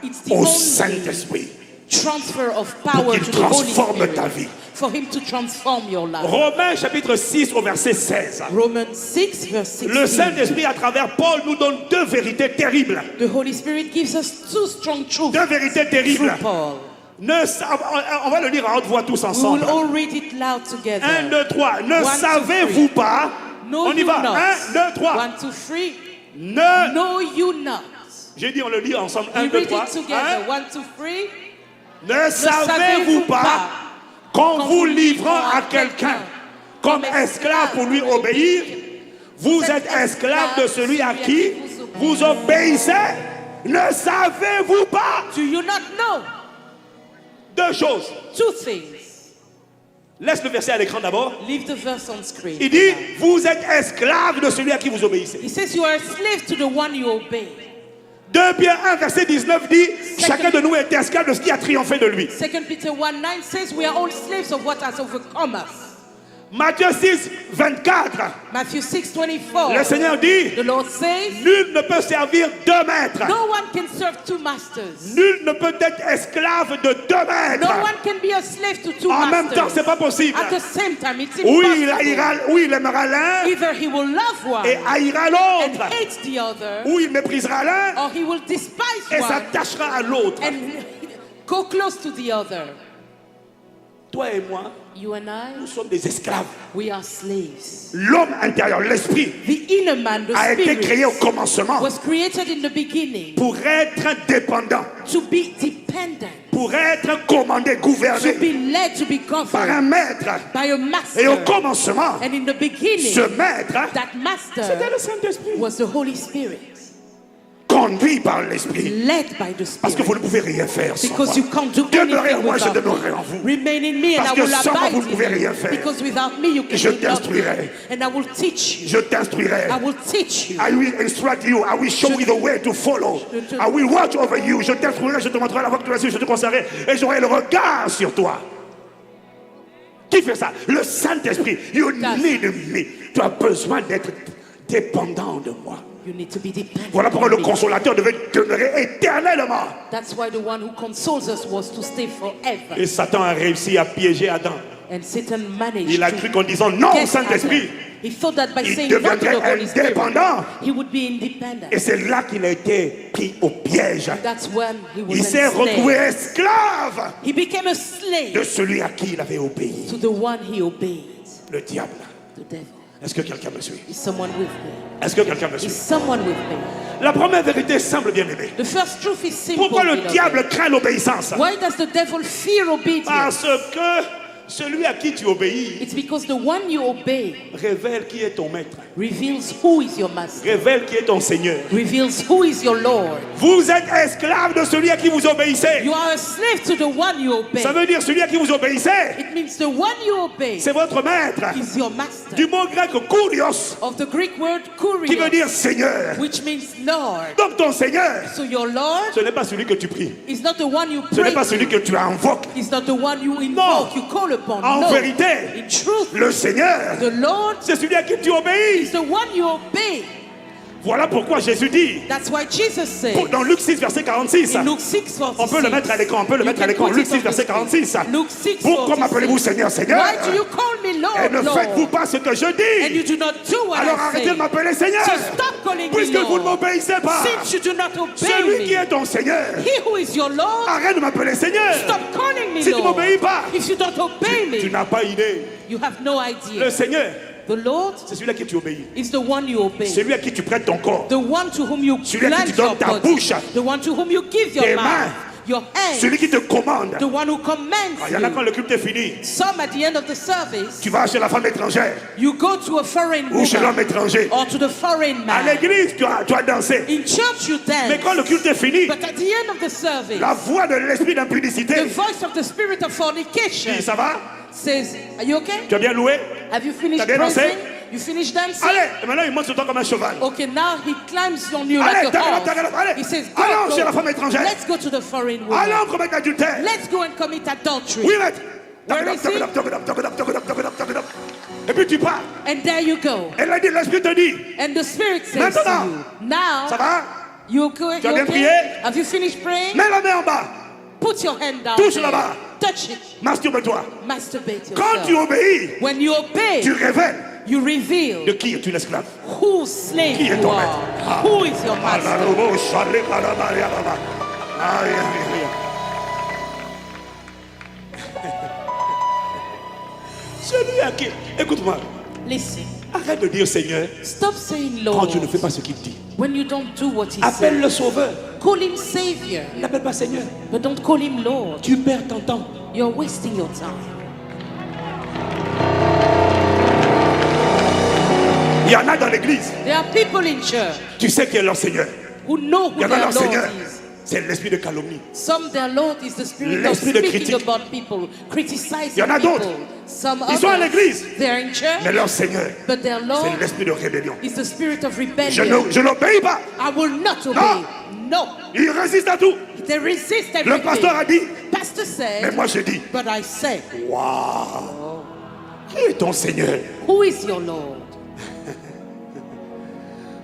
It's the au only Saint-Esprit. transfer of Pour power qu'il to the Holy transforme ta Spirit. vie. For him to transform your life. Romains chapitre 6 au verset 16. Romans 6 verse Le 16. Saint-Esprit à travers Paul nous donne deux vérités terribles. The Holy Spirit gives us two strong truths Deux vérités terribles. through Paul. On va le lire à haute voix tous We ensemble. will all read it loud together. 1, 2, 3. Ne One, two, savez-vous pas? Know On y you va. not. 1, 2, 3. 1, 2, 3. Ne. Know you not. J'ai dit, on le lit ensemble. We 1, 2, read 3. it together. 1, 2, 3. Ne savez-vous pas qu'en vous livrant à quelqu'un comme esclave pour lui obéir, vous êtes esclave de celui à qui vous obéissez? Ne savez-vous pas? Do you not know? Deux choses. Two things. Laisse le verset à l'écran d'abord. Leave the verse on screen. Il dit, vous êtes esclave de celui à qui vous obéissez. He says you are a slave to the one you obey. 2 Pierre 1 verset 19 dit, chacun de nous est esclave de ce qui a triomphé de lui. 2 Peter 1:9 says we are all slaves of what has overcome us. Matthieu 6, 24. Matthew 6:24. Le Seigneur dit, The Lord says, nul ne peut servir deux maîtres. no one can serve two masters. Nul ne peut être esclave de deux No maîtres. one can be a slave to two En même temps, masters. c'est pas possible. At the same time, it's Oui, impossible. il aimera l'un Either he will love one et haïra and l'autre. hate the other, Ou il méprisera l'un or he will despise et one s'attachera à l'autre. and go close to the other. Toi et moi, You and nous I, sommes des esclaves. we are slaves. L'homme intérieur, l'esprit, The inner man, the a été créé au spirit, commencement was created in the beginning pour être dépendant, to be dependent, pour être commandé, to gouverné be led, to be par un governed maître. by a Et au master. commencement, And in the beginning, ce maître, that c'était master le Saint-Esprit, was the Holy Spirit, conduit par l'esprit. led by the Parce que Spirit. vous ne pouvez rien faire sans moi. Because you can't do Demeurez en anything moi, je without demeurerai en me. vous. Remain in me and Parce I que will sans moi, vous ne abide pouvez in rien you. faire. Because without me you Je can do t'instruirai. nothing. And I will teach you. Je t'instruirai. I will teach you. I will instruct you. I will show you the way to follow. I will watch over you. Je t'instruirai, je te montrerai la voie que tu dois suivre, je te conseillerai et j'aurai le regard sur toi. Qui fait ça? Le Saint-Esprit. You need me. Tu as besoin d'être dépendant de moi. You need to be dependent Voilà pourquoi on le me. consolateur devait demeurer éternellement. That's why the one who consoles us was to stay forever. Et Satan a réussi à piéger Adam. And Satan managed Il a to cru qu'en disant non au get Saint-Esprit, Adam. He thought that by il saying no to the deviendrait Holy Spirit, indépendant. he would be independent. Et c'est là qu'il a été pris au piège. That's when he was Il s'est retrouvé enslaved. esclave He became a de slave celui à qui il avait obéi, to the one he obeyed, le diable. the devil. Est-ce que quelqu'un me suit? Is someone with me? Est-ce que quelqu'un me Is suit? someone with me? La première vérité est simple, bien-aimé. The first truth is simple. Pourquoi le beloved. diable craint l'obéissance? Why does the devil fear obedience? Parce que celui à qui tu obéis It's because the one you obey révèle qui est ton maître, reveals who is your master, révèle qui est ton Seigneur. reveals who is your Lord. Vous êtes esclave de celui à qui vous obéissez. You are a slave to the one you obey. Ça veut dire celui à qui vous obéissez, It means the one you obey c'est votre maître. is your master. Du mot grec kurios, Of the Greek word qui veut kurios, dire Seigneur. which means Lord. Donc ton Seigneur, So your Lord ce n'est pas celui que tu pries, is not the one you ce n'est pray pas celui to. que tu invoques. It's not the one you invoke, you call upon. En No. vérité, In truth, le Seigneur, the Lord c'est celui à qui tu obéis. is the one you obey. Voilà pourquoi Jésus dit, That's why Jesus said dans Luc 6, verset 46, in Luke 6:46. on peut le mettre à l'écran, on peut le You mettre à can l'écran, put Luc it 6, on the verset screen. 46. Luke 6:46. Pourquoi m'appelez-vous Seigneur, Seigneur? Why do you call me Lord, Et ne faites-vous Lord? pas ce que je And you dis. do not do what Alors I arrêtez say. de m'appeler Seigneur, So stop calling me puisque vous ne Lord. m'obéissez pas. Since you do not obey Celui qui me, est ton Seigneur, he who is your Lord, arrête de m'appeler Seigneur. stop calling me Si tu ne Lord. m'obéis pas, If you don't obey tu me, n'as pas idée. you have no Le idea. Seigneur, The Lord c'est celui à qui tu obéis, is the one you obey. celui à qui tu prêtes ton corps, The one to whom you Celui à qui tu plant your donnes ta body. bouche, The one to whom you give your tes mouth, mains, your hands. celui qui te commande. The one who commands Il y en a quand you. le culte est fini, Some at the end of the service, tu vas chez la femme étrangère you go to a foreign ou chez l'homme woman étranger. or to the foreign À man. l'église, tu as dansé. In church you Mais quand le dance, culte est fini, but at the end of the service, la voix de l'esprit the d'impudicité voice of the spirit of fornication dit, ça va? says, are you okay? Tu as bien loué? Have you finished T'as bien dansé? praising? You finished dancing? Allez, et maintenant il monte sur toi comme un cheval. Okay, now he climbs on you Allez, like a horse. allez. He says, Allons go, chez la go. femme étrangère. Let's go to the foreign woman. Allons commettre l'adultère. Let's go and commit adultery. Oui, maître. Where is he? Et puis tu pars. And there you go. Et là, l'esprit te dit, And the spirit says Maintenant. to you, now, ça va? you okay? Tu as You bien okay? prié? Have you finished praying? Mets la main en bas. Put your hand down Touche there. là-bas. Touch it. Masturbe-toi. Masturbate Quand tu yourself. obéis, When you obey, tu révèles you reveal de qui es-tu l'esclave. whose slave Qui est you ton are. maître? Ah. Who is your master? Aïe, aïe, aïe. Celui à qui, écoute-moi, Listen. arrête de dire Seigneur Stop saying quand Lord tu ne fais pas ce qu'il dit. when you don't do what he Appelle says. le Sauveur. Call him Savior, N'appelle pas Seigneur. but don't call him Lord. Tu perds ton temps. You're wasting your time. Il y en a dans l'église. There are people in church Tu sais qui est leur Seigneur. who know Il y who en a their leur Seigneur. Lord is. C'est l'esprit de calomnie. Some their Lord is the spirit of L'esprit de speaking critique. about people, criticizing Il y en a people. d'autres. Some Ils sont à others, l'église. they're in church, Mais leur Seigneur, but their Lord c'est l'esprit de rébellion. is the spirit of Je rebellion. n'obéis pas. I will not obey. No. Il résiste à tout. They resist Le everything. pasteur a dit, Pastor mais said, moi je dis, but I say, waouh, qui est ton Seigneur? who is your Lord?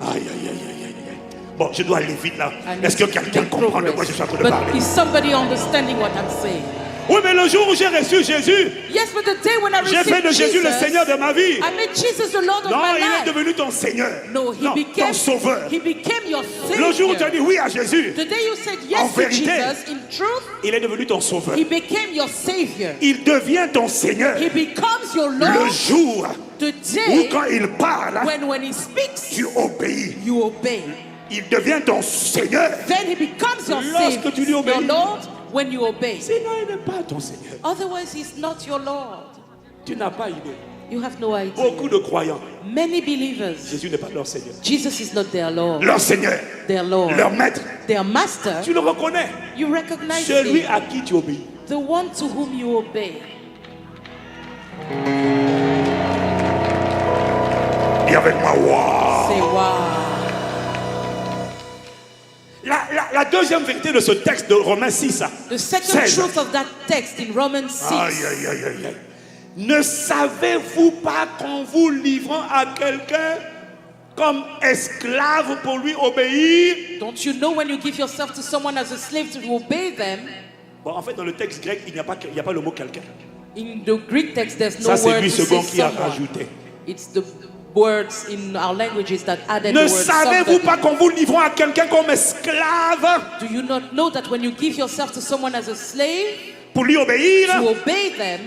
Aïe, aïe, aïe, aïe, aïe, aïe. Bon, je dois aller vite là. I need Est-ce que to quelqu'un make comprend de quoi progress. je suis en train de But parler? is somebody understanding what I'm saying? Oui, mais le jour où j'ai reçu Jésus, Yes, but the day when I j'ai fait received de Jésus le Jesus, Seigneur de ma vie. I made Jesus the Lord of Non, my il est life. devenu ton Seigneur. No, Non, ton sauveur. he became your Le jour où tu as Savior. dit oui à Jésus, The day you said En yes to vérité, Jesus, in truth, il est devenu ton sauveur. he became your Savior. Il devient ton Seigneur He becomes your le Lord. jour The où day quand il parle, when he speaks, tu obéis. you obey. Il devient ton Seigneur. Then he becomes your Lorsque tu lui Savior, your obéis. Lord, when you obey. Sinon, il n'est pas ton Seigneur. Otherwise, he's not your Lord. Tu n'as pas idée. You have no idea. Beaucoup de croyants, Many believers, Jésus n'est pas leur Seigneur. Jesus is not their Lord, Leur Seigneur, their Lord, leur maître. their master. Tu le reconnais. You recognize Celui him, à qui tu obéis. the one to whom you obey. Dis avec moi, waouh. Say, wow. La deuxième vérité de ce texte de Romains 6. The second 16. truth of that text in Romans 6. Aïe, aïe, aïe, aïe, aïe. Ne savez-vous pas qu'en vous livrant à quelqu'un comme esclave pour lui obéir? Don't you know when you give yourself to someone as a slave to obey them? Bon, en fait, dans le texte grec, il n'y a pas le mot quelqu'un. In the Greek text, there's no Ça, c'est word lui to say second qui a someone. rajouté. It's the words in our languages that added Ne the word savez-vous somebody. pas qu'en vous livrant à quelqu'un comme esclave Do you not know that when you give yourself to someone as a slave pour lui obéir, to obey them,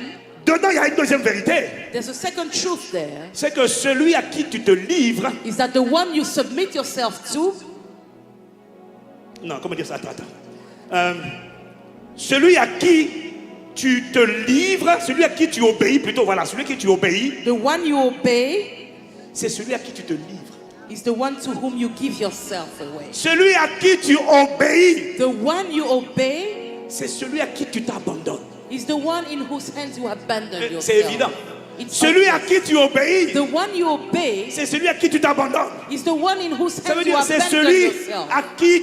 dedans il y a une deuxième vérité. there's a second truth there, C'est que celui à qui tu te livres, is that the one you submit yourself to, non, comment dire ça, attends. Celui à qui tu te livres, celui à qui tu obéis, plutôt, voilà, celui à qui tu obéis, the one you obey, c'est celui à qui tu te livres. is the one to whom you give yourself away. Celui à qui tu obéis, The one you obey c'est celui à qui tu t'abandonnes. is the one in whose hands you abandon yourself. C'est évident. It's Celui à obvious. qui tu obéis, The one you obey c'est celui à qui tu t'abandonnes. is the one in whose Ça veut hands you dire c'est abandon celui yourself. à qui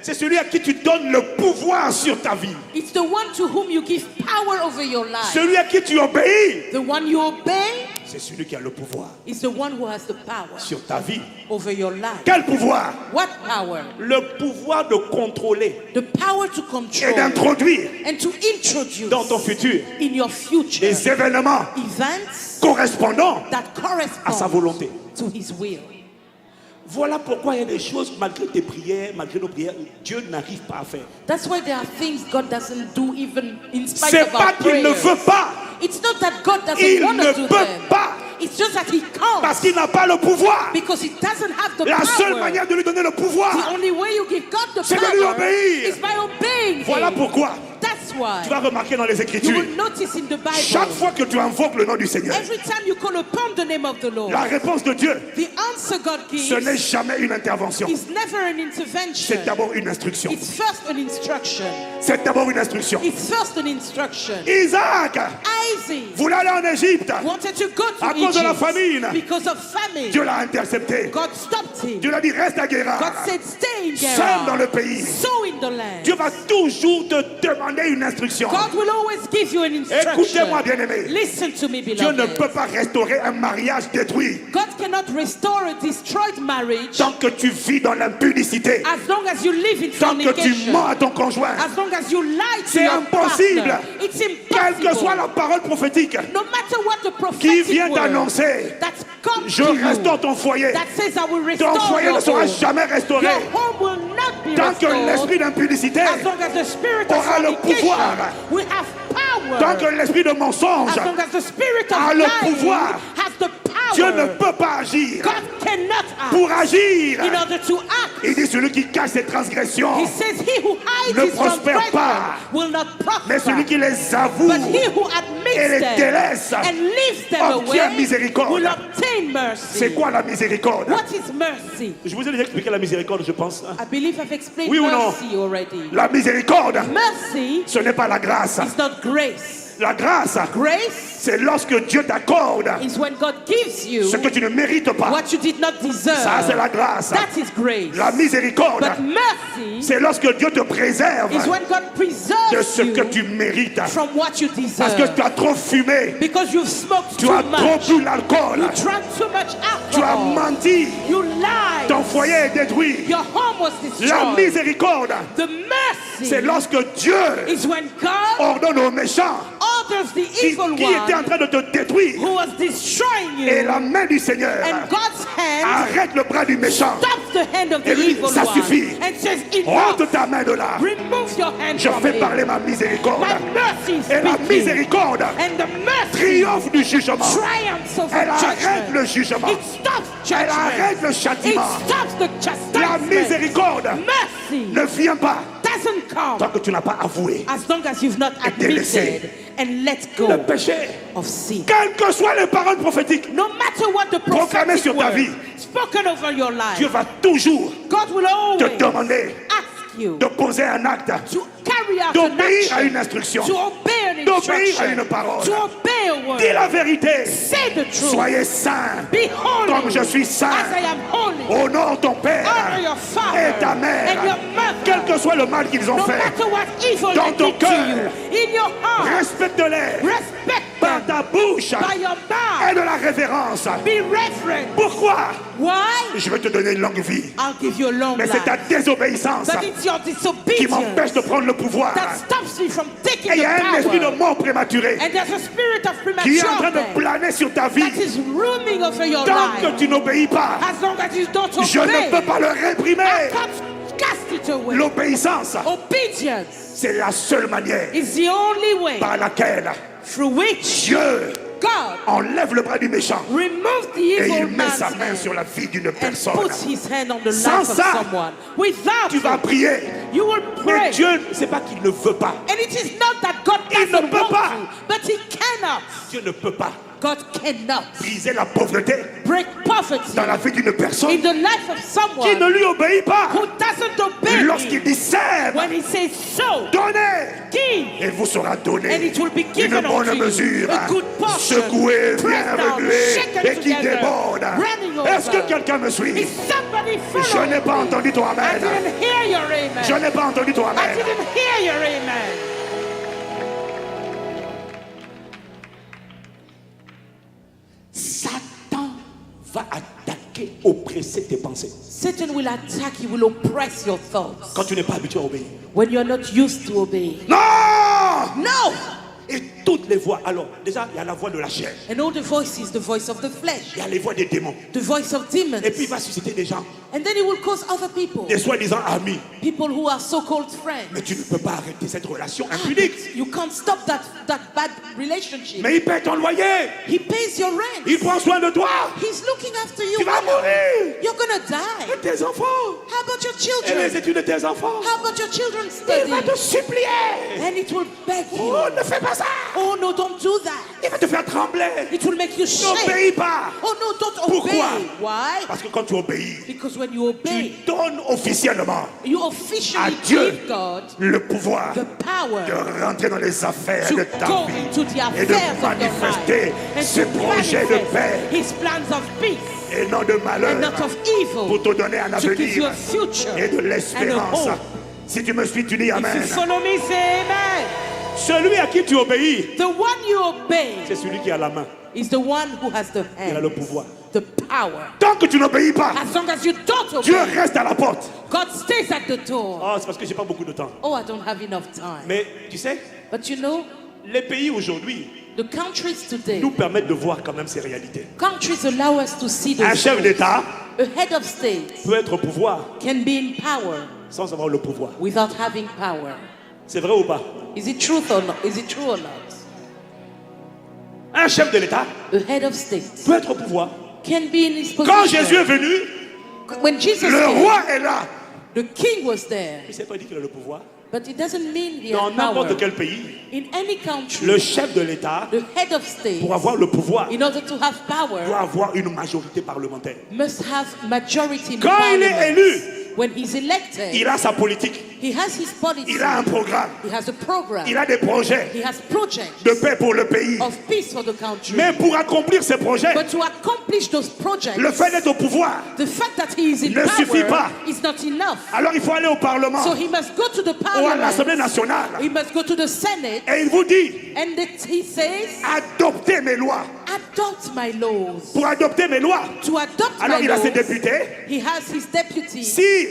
c'est celui à qui tu donnes le pouvoir sur ta vie. It's the one to whom you give power over your life. Celui à qui tu obéis, The one you obey c'est celui qui a le pouvoir is the one who has the power sur ta vie. over your life. Quel pouvoir? What power? Le pouvoir de contrôler The power to et control d'introduire and to introduce dans ton futur in your future des événements events correspondant that à sa correspond volonté. to his will. Voilà pourquoi il y a des choses, malgré tes prières, malgré nos prières, Dieu n'arrive pas à faire. That's why there are things God doesn't do even in spite C'est of pas our qu'il ne prayers. veut pas, It's not that God doesn't il want ne to do peut them. pas, It's just that he parce can't qu'il n'a pas le pouvoir. because he doesn't have the La seule power. manière de lui donner le The pouvoir, only way you give God the c'est de lui power obéir. is by obeying Voilà him. pourquoi That's why tu vas remarquer dans les you Écritures, will notice in the chaque Bible, fois que tu invoques le nom du Seigneur, every time you call upon the name of the Lord, la réponse de Dieu, the answer God ce n'est gives jamais une intervention, is never an intervention. c'est d'abord une instruction. It's first an instruction. C'est d'abord une instruction. It's first an instruction. Isaac Isaac voulait aller en Égypte. wanted to go to À cause de la famine. Egypt because of famine. Dieu l'a intercepté. God stopped him. Dieu l'a dit reste à Guérar. God said, stay in Sème dans le Gerar. pays. Sow in the land. Dieu va toujours te demander une instruction. God will always give you an instruction. Écoutez-moi, bien-aimé. Listen to me, Dieu ne beloved. peut pas restaurer un mariage détruit God cannot restore a destroyed marriage tant que tu vis dans l'impudicité, as long as you live in tant que tu fornication. mens à ton conjoint. As long as you lie to C'est your impossible. partner. It's Quelle que soit impossible. la parole prophétique No matter what the qui prophetic vient word d'annoncer, that comes je to you, restaure ton foyer. that says I will Ton restore foyer ne your sera home. jamais restauré Your home will not be tant que restored l'esprit d'impudicité, as long as the spirit of aura le fornication pouvoir. will have power. tant que l'esprit de mensonge. As long as the spirit of a le lying pouvoir. has the Dieu ne power. peut pas agir. God cannot act. Pour agir, In order to act, il dit celui qui cache ses transgressions, he says he who hides ne his prospère transgression pas. will not mais celui prosper. qui les avoue But he who admits et les them délaisse and leaves them obtient away miséricorde. will obtain mercy. C'est quoi la miséricorde? What is mercy? Je vous ai déjà expliqué la miséricorde, je pense. I believe I've explained Oui ou non? mercy already. La miséricorde, Mercy ce n'est pas la grâce. is not grace. La grâce, Grace c'est lorsque Dieu t'accorde is when God gives you ce que tu ne mérites pas. what you did not deserve. Ça, c'est la grâce. That is grace. La miséricorde, But mercy c'est lorsque Dieu te préserve is when God de preserves ce que you tu mérites. from what you Parce que deserve. tu as trop fumé, Because you've smoked tu too as trop much. bu l'alcool, You drank too much tu as alcohol. menti, You lied. ton foyer est détruit. Your home was La destroyed. miséricorde, The mercy c'est lorsque Dieu is when God ordonne aux méchants orders the evil qui était en one train de te détruire. who was destroying Et you, la main du Seigneur and God's hand arrête le bras du méchant. stops the hand of the Et lui, evil ça one suffit. and says, enough, Ôte ta main de là. remove your hand Je from fais him. parler ma miséricorde. My mercy is Et la speaking, miséricorde and the mercy triomphe du jugement. triumphs over Elle arrête judgment. le jugement. It stops Elle arrête judgment. le It châtiment. stops the La chastisement. miséricorde Mercy ne vient pas doesn't tant come que tu n'as pas avoué as long as you've not délaissé admitted and let le go péché. of sin. Quelles que soient les paroles prophétiques, No matter what the proclamées prophetic sur ta word vie, spoken over your life, Dieu va toujours God will te always demander ask you de poser un acte, to carry out an d'obéir à une action, instruction, to obey an d'obéir à instruction, une parole. to obey a word. Dis la vérité. Say the truth. Soyez saints Be holy comme je suis saint. as I am holy. Au nom de ton Père Honor your father et ta mère, and your mother. quel que soit le mal qu'ils ont No fait, matter what evil dans they ton did to cœur, you, in your heart, respecte-les respect par them ta bouche by your et mouth. de la révérence. Be reverent. Pourquoi? Why? Je vais te donner une longue vie. I'll give you a long Mais c'est ta life. désobéissance But it's your qui m'empêche disobedience de prendre le pouvoir. that stops me from taking Et il y a un the esprit de power. mort prématuré And there's a spirit of qui est en train premature de death planer sur ta vie. that is roaming over your Tant que life. tu n'obéis pas, As long as you don't je ne obey, peux pas le I réprimer. can't cast it away. L'obéissance, Obedience c'est la seule manière is the only way par laquelle through which Dieu God enlève le bras du méchant removes the et evil il met man's sa main hand sur la vie d'une and personne. puts his hand on the Sans life of ça, someone. Without Tu vas it, prier. you will Mais pray. Dieu, c'est pas qu'il ne veut pas. And it is not that God Il ne doesn't peut want pas. to, but he cannot. Dieu ne peut pas God cannot briser la pauvreté break poverty dans la vie d'une personne in the life of qui someone ne lui obéit pas. who doesn't obey Lorsqu'il him. dit sème, When he says so, donnez, give, et vous sera donné and it will be une given bonne unto you. mesure, A good portion, secouée, bien pressed down, remuée shaken et qui together, déborde. running over. Est-ce que quelqu'un me Is suit? somebody Je following n'ai pas me? entendu ton I amen. didn't hear your amen. Je n'ai pas entendu ton I amen. didn't hear your amen. Satan va attaquer, oppresser tes pensées. Satan will attack you, will oppress your thoughts Quand tu n'es pas habitué à obéir. when you're not used to obeying. Non! No! Et toutes les voix. Alors, déjà, il y a la voix de la chair. And all the voices, the voice of the flesh, Il y a les voix des démons. the voice of demons. Et puis, il va susciter des gens, And then it will cause other people, des soi-disant amis. people who are so-called friends. Mais tu ne peux pas arrêter cette relation impunique. You can't stop that bad relationship. Mais il paie ton loyer. He pays your rent. Il prend soin de toi. He's looking after you. Tu vas mourir. You're gonna die. Et tes enfants. How about your Et children? les études de tes enfants. How about your children's Il va study? te supplier. And it will beg you. Oh, ne fais pas ça. Oh no, don't do that. Il va te faire trembler. It will make you shake. N'obéis pas. Oh no, don't Pourquoi? obey. Why? Parce que quand tu obéis, Because when you tu obey, donnes officiellement you à officially Dieu give God le pouvoir the power de rentrer dans les affaires to de ta go vie into the et de affairs of your manifester life and ses to projets de manifest paix his plans of peace et non de and malheur not of pour evil, te donner un to give you avenir a future et de and a l'espérance. hope. Si tu me suis, tu dis If Amen. you follow me, say amen. Celui à qui tu obéis, The one you obey c'est celui qui a la main. is the one who has the Il a le hand, pouvoir. the power. Tant que tu n'obéis pas, As long as you don't Dieu obey, reste à la porte. God stays at the door. Oh, c'est parce que j'ai pas beaucoup de temps. Oh, I don't have enough time. Mais tu sais, But you know, les pays aujourd'hui the countries today, nous permettent de voir quand même ces réalités. countries allow us to see Un those chef things. d'État A head of state peut être au pouvoir can be in power sans avoir le pouvoir. without having power. C'est vrai ou pas? Is it truth or not? Is it true or not? Un chef de l'État A head of state peut être au pouvoir. can be in his position. Quand Jésus est venu, When Jesus le came, roi est là. the king was there. Il ne s'est pas dit qu'il a le pouvoir. But it doesn't mean he Dans had power. n'importe quel pays, In any country, le chef de l'État, the head of state, pour avoir le pouvoir, in order to have doit power, avoir une majorité parlementaire. must have majority in Quand il est parliament. élu, When he's elected, il a sa politique, he has his policy. il a un programme, He has a program. il a des projets He has projects de paix pour le pays. of peace for the country. Mais pour accomplir ces projets, But to accomplish those projects, le fait d'être au pouvoir, the fact that he is in ne suffit pas. power is not enough. alors il faut aller au Parlement So he must go to the ou à l'Assemblée parliament. nationale He must go to the Senate, et il vous dit and he says, adoptez mes lois. adopt my laws. Pour adopter mes lois, To adopt alors my il a ses laws, députés. he has his deputy. Si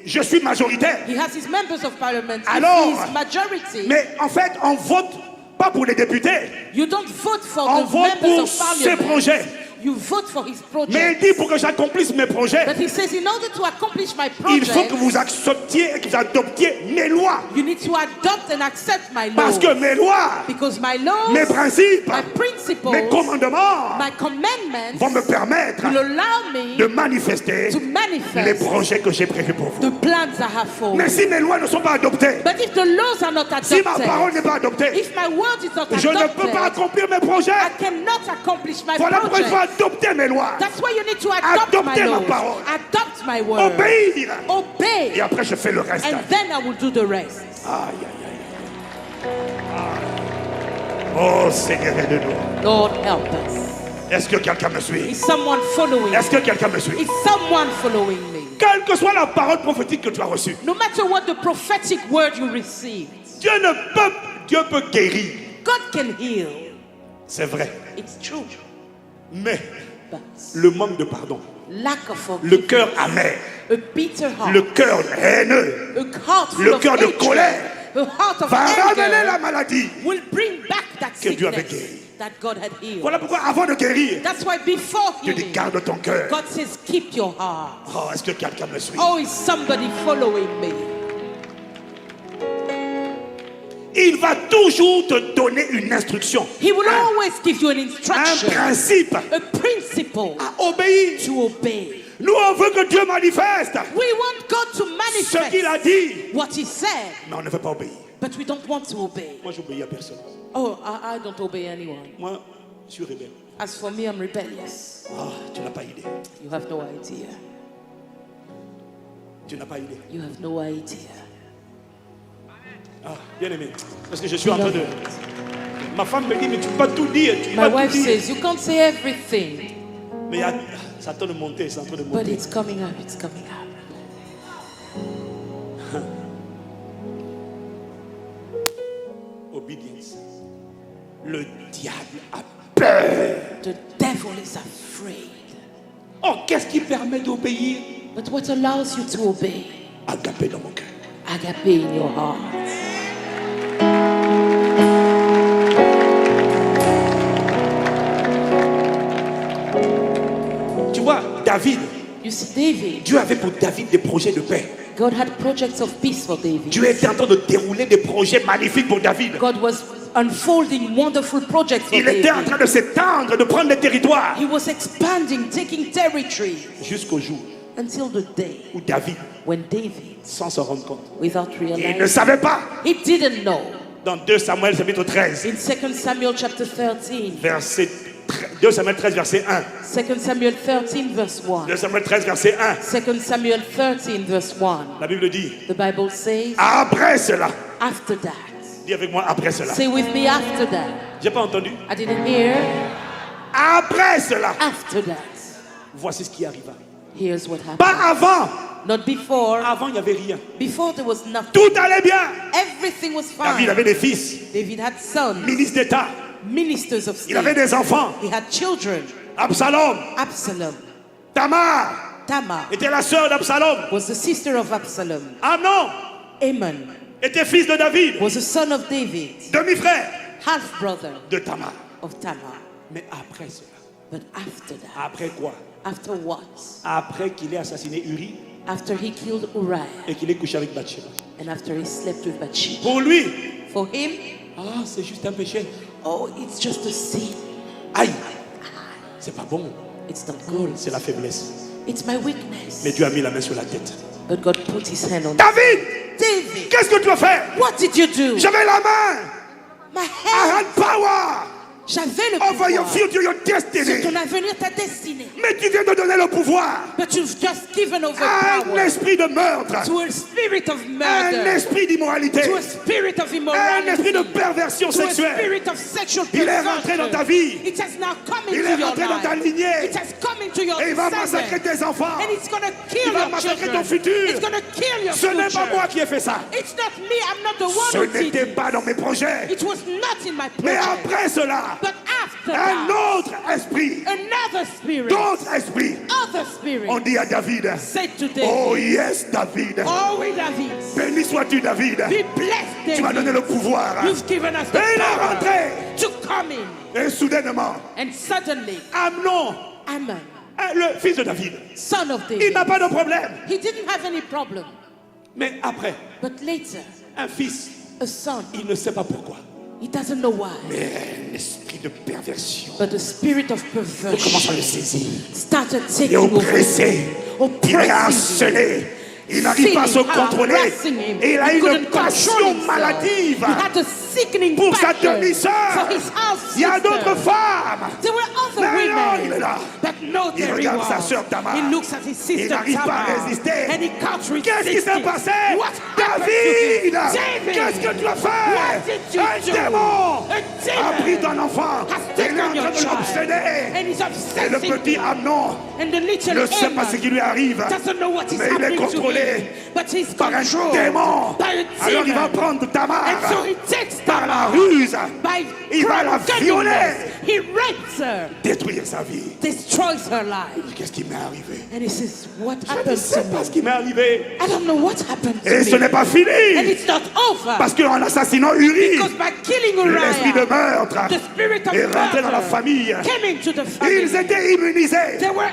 je suis majoritaire. He has his members of parliament. Alors, If he is majority, mais en fait, on vote pas pour les députés. you don't vote for On the vote members pour of ses parliament. projets. You vote for his Mais il project. dit pour que j'accomplisse mes projets, But he says, in order to accomplish my il faut project, que vous acceptiez et que vous adoptiez mes lois. you need to adopt and accept my law. Parce que mes lois, Because my laws, mes principes, my principles, mes commandements my commandments vont me permettre will allow me de manifester to les manifest projets que j'ai prévus pour vous. the plans I have for Mais you. si mes lois ne sont pas adoptées, But if the laws are not si ma parole adopted, n'est pas adoptée, if my word is not je ne peux pas adopted, accomplir mes projets. I cannot accomplish my Voilà pourquoi il faut project. adopter mes lois. That's why you need to adopt my Adopter ma laws. parole. Adopt my word. Obéir. Et Obey. après, je fais le reste. And then I will do the rest. Aïe, aïe, aïe. Oh Seigneur, aide-nous. Lord, help us. Est-ce que quelqu'un me suit? Is someone following Est-ce me? que quelqu'un me suit? Is someone following me? Quelle que soit la parole prophétique que tu as reçue, No matter what the prophetic word you receive, Dieu peut guérir. God can heal. C'est vrai. It's true. Mais But le manque de pardon, lack of le forgiveness, cœur amer, a bitter heart, le cœur haineux, a heart full le of cœur de hatred, colère a heart of va ramener la anger maladie. will bring back that que Dieu avait sickness guéri. that God had healed. Voilà pourquoi avant de guérir, That's why before Dieu dit healing, garde ton cœur. God says, keep your heart. Oh, est-ce que quelqu'un me suit? Oh, is somebody following me? Il va toujours te donner une instruction, He will un always give you an instruction, principe a principle à obéir. to obey. Nous, on veut que Dieu manifeste We want God to ce qu'il a manifest dit, what He said, mais on ne veut pas obéir. but we don't want to obey. Moi, j'obéis à personne. Oh, I don't obey anyone. Moi, je suis rebelle. As for me, I'm rebellious. Ah, tu n'as pas idée. You have no idea. Tu n'as pas idée. You have no idea. Ah, bien aimé. Parce que je suis en train de... Ma femme me dit, mais tu ne peux pas tout dire. Tu My peux pas wife tout dire. says, you can't say everything, Mais ça est en train de monter, c'est en train de but monter. it's coming up, it's coming up. Obedience. Le diable a peur. The devil is afraid. Oh, qu'est-ce qui permet d'obéir? But what allows you to obey? Agapé dans mon cœur. Agape in your heart. Tu vois, David, You see, David, Dieu avait pour David des projets de paix. God had projects of peace for David. Dieu était en train de dérouler des projets magnifiques pour David. God was unfolding wonderful projects for Il était en David. train de s'étendre, de prendre les territoires. He was expanding, taking territory Jusqu'au jour until the day où David, when David, sans s'en rendre compte, without il ne realizing, savait pas. he didn't know. Dans 2 Samuel chapitre 13, In 2 Samuel chapter 13, verset 2 Samuel 13 verset 1. 2 Samuel 13 verse 1. 2 Samuel 13 verset 1. 2 Samuel 13 verse 1. La Bible dit, The Bible says, après cela, after that. dis avec moi après cela. Say with me, after that. J'ai pas entendu. I didn't hear. Après cela, After that. voici ce qui arriva. Here's what happened. Pas avant. Not before. Avant, il n'y avait rien. Before there was nothing. Tout allait bien. Everything was David fine. avait des fils, David had sons, ministres d'État. ministers of Il avait state. des enfants. He had children. Absalom, Absalom. Tamar Tamar était la sœur d'Absalom. was the sister of Absalom. Amnon Ammon était fils de David, was the son of David, demi-frère half brother de Tamar. of Tamar. Mais après cela, But after that, après quoi? after what? Après qu'il ait assassiné Uri After he killed Uriah et qu'il ait couché avec Bathsheba. and after he slept with Bathsheba. Pour lui, For him, ah, c'est juste un péché. oh, it's just a sin. Aïe, c'est pas bon. It's not good. C'est la faiblesse. It's my weakness. Mais Dieu a mis la main sur la tête. But God put his hand on David, David. qu'est-ce que tu as fait? What did you do? J'avais la main. My I hand. had power J'avais le over your pouvoir future, your sur destiny. ton avenir, ta destinée. Mais tu viens de donner le pouvoir But you've just given over à un power esprit de meurtre, to a spirit of un murder, esprit d'immoralité, to a spirit of un immorality, esprit de perversion to a sexuelle. spirit of sexual Il est rentré dans ta vie. It has now come Il into est your rentré dans ta life. lignée. It has come into your Et il va massacrer descendants. tes enfants. And it's going to Il kill va your massacrer children. ton futur. It's going to kill your Ce n'est pas moi future. qui ai fait ça. It's not me. I'm not the Ce one who did n'était it. pas dans mes projets. It was not in my Mais project. après cela, But after un doubts, autre esprit, another spirit, d'autres esprits other spirit, ont dit à David, said to oh David, yes David, oh oui David, béni sois-tu David, be blessed tu m'as donné David, le pouvoir. you've given us the Et il est power rentré. to come in. Et soudainement, And suddenly, Amnon, Ammon, le fils de David, son of il David, n'a pas de problème. he didn't have any problem. Mais après, But later, un fils, a son, il ne sait pas pourquoi. he doesn't know why. Mais un esprit de perversion But the spirit of commence à le perversion saisir. started Il est taking over, oppressé, il est harcelé, il n'arrive pas à se contrôler. Et il a une passion maladive He had a sickening pour sa passion demi-sœur. for his half Il y a sister. d'autres femmes. There were other Mais non, il est women. là. But no, Il there he regarde sa was. sœur Tamar. He looks at his Il sister n'arrive pas à Tamar, résister. and he can't resist Qu'est-ce qui s'est it. passé? What happened David, to him? qu'est-ce que tu as What fait? did you Un do? démon A a pris ton demon enfant. has Il est taken en train your de child, l'obséder. and he's Et le obsessing petit him. Amnon And the little ne sait pas ce Ammon qui lui arrive. doesn't know what is Mais il est happening to contrôlé him, but he's par un controlled démon. by a Alors il va demon. prendre Tamar And so he takes par la Tamar ruse, by il va la cunningness. violer, He rapes her, détruire sa vie. destroys her life. Qu'est-ce qui m'est arrivé? And he says, what Je ne happened sais to pas me? ce qui m'est arrivé. I don't know what happened to Et ce me. n'est pas And fini. it's not over. Parce qu'en assassinant Uri, Because by killing l'esprit de Uriah, meurtre the spirit of est rentré dans la murder famille. came into the family. Ils étaient immunisés. They were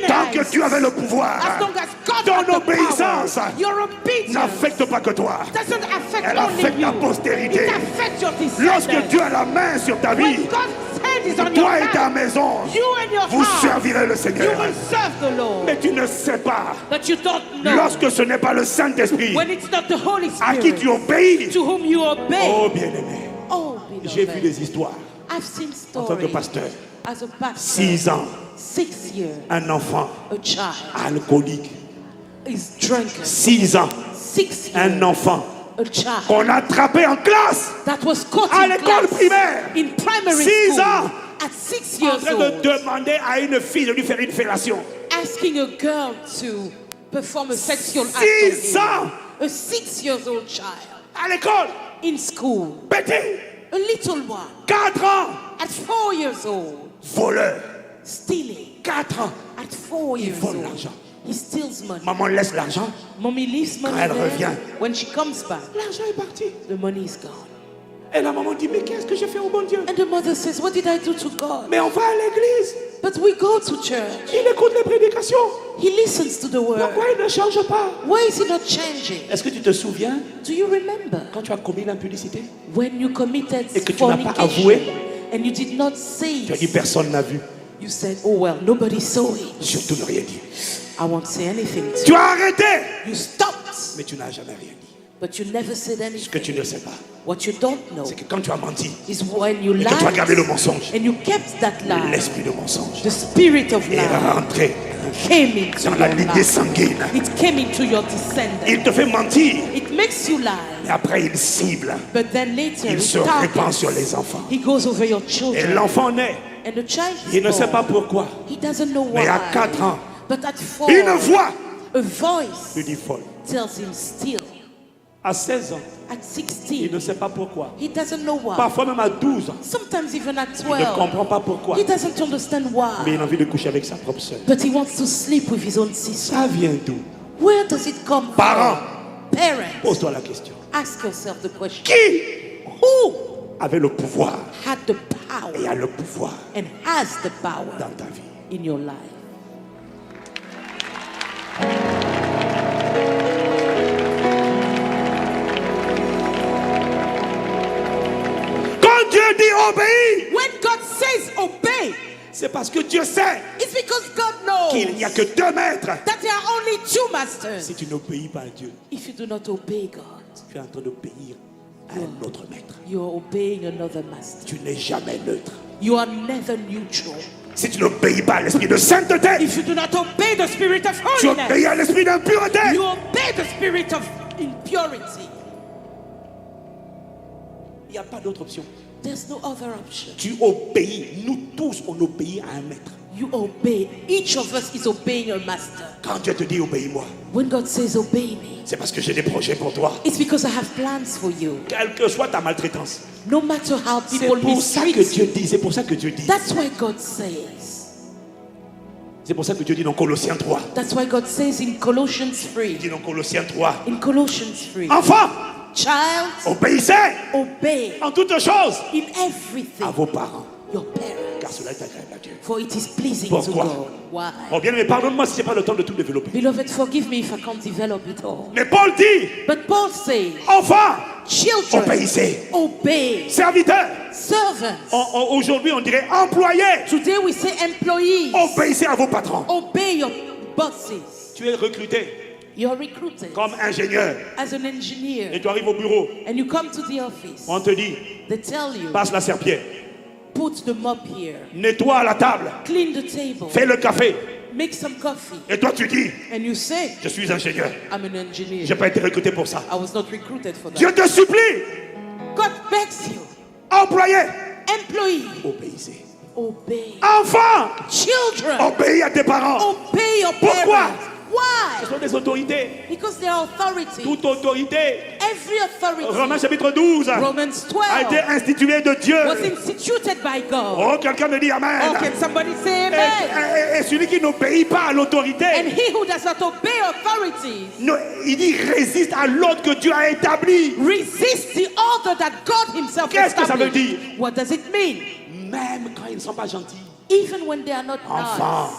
Tant que immunized. tu avais le As pouvoir, long as God ton had the obéissance power, your obedience n'affecte pas que toi. doesn't affect Elle only affecte you. ta postérité. It affects your Lorsque descendants. tu as la main sur ta vie, When God's hand is on your toi et ta life, maison, you and your vous house, servirez le you Seigneur. will serve the Lord. Mais tu ne sais pas, But you don't know lorsque ce n'est pas le Saint-Esprit when it's not the Holy à qui Spirit tu obéis. to whom you obey. Oh bien-aimé, Oh, j'ai vu beloved, des histoires. I've seen En tant que stories pasteur, as a pastor. 6 ans, 6 years, un enfant a child alcoolique. is drunken. 6 ans, 6 years, un enfant a child qu'on a attrapé en classe, that was caught à in l'école class, primaire. in primary 6 school, ans, at 6 en years train de old, demander à une fille de lui faire une fellation. asking a girl to perform a sexual act 6 on ans, him. A 6 years old child à l'école, in school, petit, a little one 4 ans, at 4 years old, voleur, stealing 4 ans. at 4 years vole old. l'argent. He steals money. Maman laisse l'argent, Mommy leaves money Quand elle there. revient. When she comes back, l'argent est parti. the money is gone. Et la maman dit, mais qu'est-ce que j'ai fait au bon Dieu? And the mother says, what did I do to God? Mais on va à l'église, But we go to church. il écoute les prédications. He listens to the word. Pourquoi il ne change pas? Why is he not changing? Est-ce que tu te souviens Do you remember quand tu as commis l'impudicité? when you committed Et que tu n'as pas fornication avoué? and you did not say Tu as dit, it? personne n'a vu. You said, oh well, nobody saw it. Surtout ne rien dire. I won't say anything to Tu you. as arrêté, You stopped, mais tu n'as jamais rien dit. but you never said Ce que tu anything. ne sais pas, What you don't know c'est que quand tu as menti is when you et que tu as gardé le lied mensonge, and you kept that lie. l'esprit de mensonge The spirit of est lie rentré came into dans la your lignée life. sanguine. It came into your descendant. Il te fait mentir, It makes you lie. et après il cible. But then later, Il it se répand sur targets. les enfants. He goes over your Et children. l'enfant naît, And the child is il ne sait pas born. pourquoi. He doesn't know why. Mais à 4 ans, But at 4, une voix a voice lui dit folle. tells him still. À 16 ans, At il 16, ne sait pas pourquoi. he doesn't know why. Parfois même à 12 ans, Sometimes even at il ne 12, comprend pas pourquoi. he doesn't understand Mais why. il a envie de coucher avec sa propre sœur. But he wants to sleep with his own sister. Ça vient d'où? Where does it come Parents, from? Parents, pose-toi la question. ask yourself the question. Qui Who avait le pouvoir had the et power a le pouvoir and has the power dans ta vie? in your life? Quand Dieu dit obéis, When God says obey, c'est parce que Dieu sait it's because God knows qu'il n'y a que 2 maîtres. that there are only 2 masters. Si tu n'obéis pas à Dieu, If you do not obey God, tu es en train d'obéir à un autre maître. you are obeying another master. Tu n'es jamais neutre. You are never neutral. Si tu n'obéis pas à l'esprit de sainteté, If you do not obey the spirit of tu holiness, obéis à l'esprit d'impureté. you obey the spirit of impurity. Il n'y a pas d'autre option. There's no other option. Tu obéis. Nous tous, on obéit à un maître. You obey. Each of us is obeying your master. Quand Dieu te dit obéis-moi, When God says obey me, c'est parce que j'ai des projets pour toi. it's because I have plans for you. Quelle que soit ta maltraitance. No matter how C'est people pour ça que mistreat Dieu you. dit, c'est pour ça que Dieu dit. That's why God says. C'est pour ça que Dieu dit dans Colossiens 3. That's why God says in Colossians Il 3. dit dans Colossiens 3. In Colossians 3. Enfants, Child, obéissez obey en toutes choses in à everything vos parents, your car parents, cela est agréable à Dieu. for it is pleasing to Pourquoi? God. Why? Oh bien, mais pardonne-moi si ce n'est pas le temps de tout développer. Beloved, forgive me if I can't develop it all. Mais Paul dit, But Paul says, enfants, children, obéissez. obey. Serviteurs, Servants. aujourd'hui on dirait employés, Today we say employees. obéissez à vos patrons. Obey your bosses. Tu es recruté You're recruited comme ingénieur as an et engineer. tu arrives au bureau. And you come to the office. On te dit, They tell you, passe la serpillière, put the mop here. nettoie la table, Clean the table. fais le café. Make some coffee. Et toi tu dis, And you say, je suis ingénieur. I'm an engineer. Je n'ai pas été recruté pour ça. I was not recruited for that. Je te supplie, God begs you, employé, employee, obéissez. obey. Enfants, Children, obéis à tes parents. obey your Pourquoi? parents. Ce Why? sont des autorités. Because they are authority. Toute autorité, Every authority, Romains chapitre 12, Romans a été 12, instituée de Dieu. was instituted by God. Oh, quelqu'un me dit Amen. Oh, can somebody say amen? Et celui qui n'obéit pas à l'autorité, And he who does not obey authorities il dit résiste à l'ordre que Dieu a établi. resist the order that God himself Qu'est-ce que ça veut established. dire? What does it mean? Même quand ils ne sont pas gentils. Even when they are not Enfant,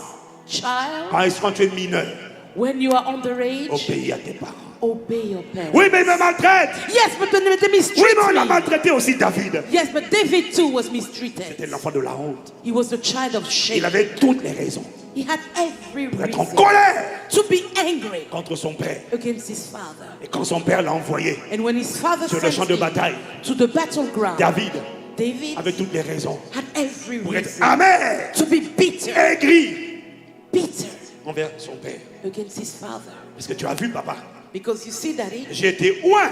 nice. Child, quand tu es mineur, when you are underage, obéis à tes parents. obey your parents. Oui, mais il me maltraite. Yes, but they Oui, mistreat mais on a me. maltraité aussi David. Yes, but David too was mistreated. C'était l'enfant de la honte. He was the child of Il shame. avait toutes les raisons He had every pour être en reason colère to be angry contre son père. against his father. Et quand son père l'a envoyé And when his father sur le champ sent de him bataille, to the battleground, David David avait toutes les raisons had every pour être reason amer, to be bitter, aigri bitter envers son père. against his father. Parce que tu as vu, papa, Because you see, Daddy, j'ai été oint,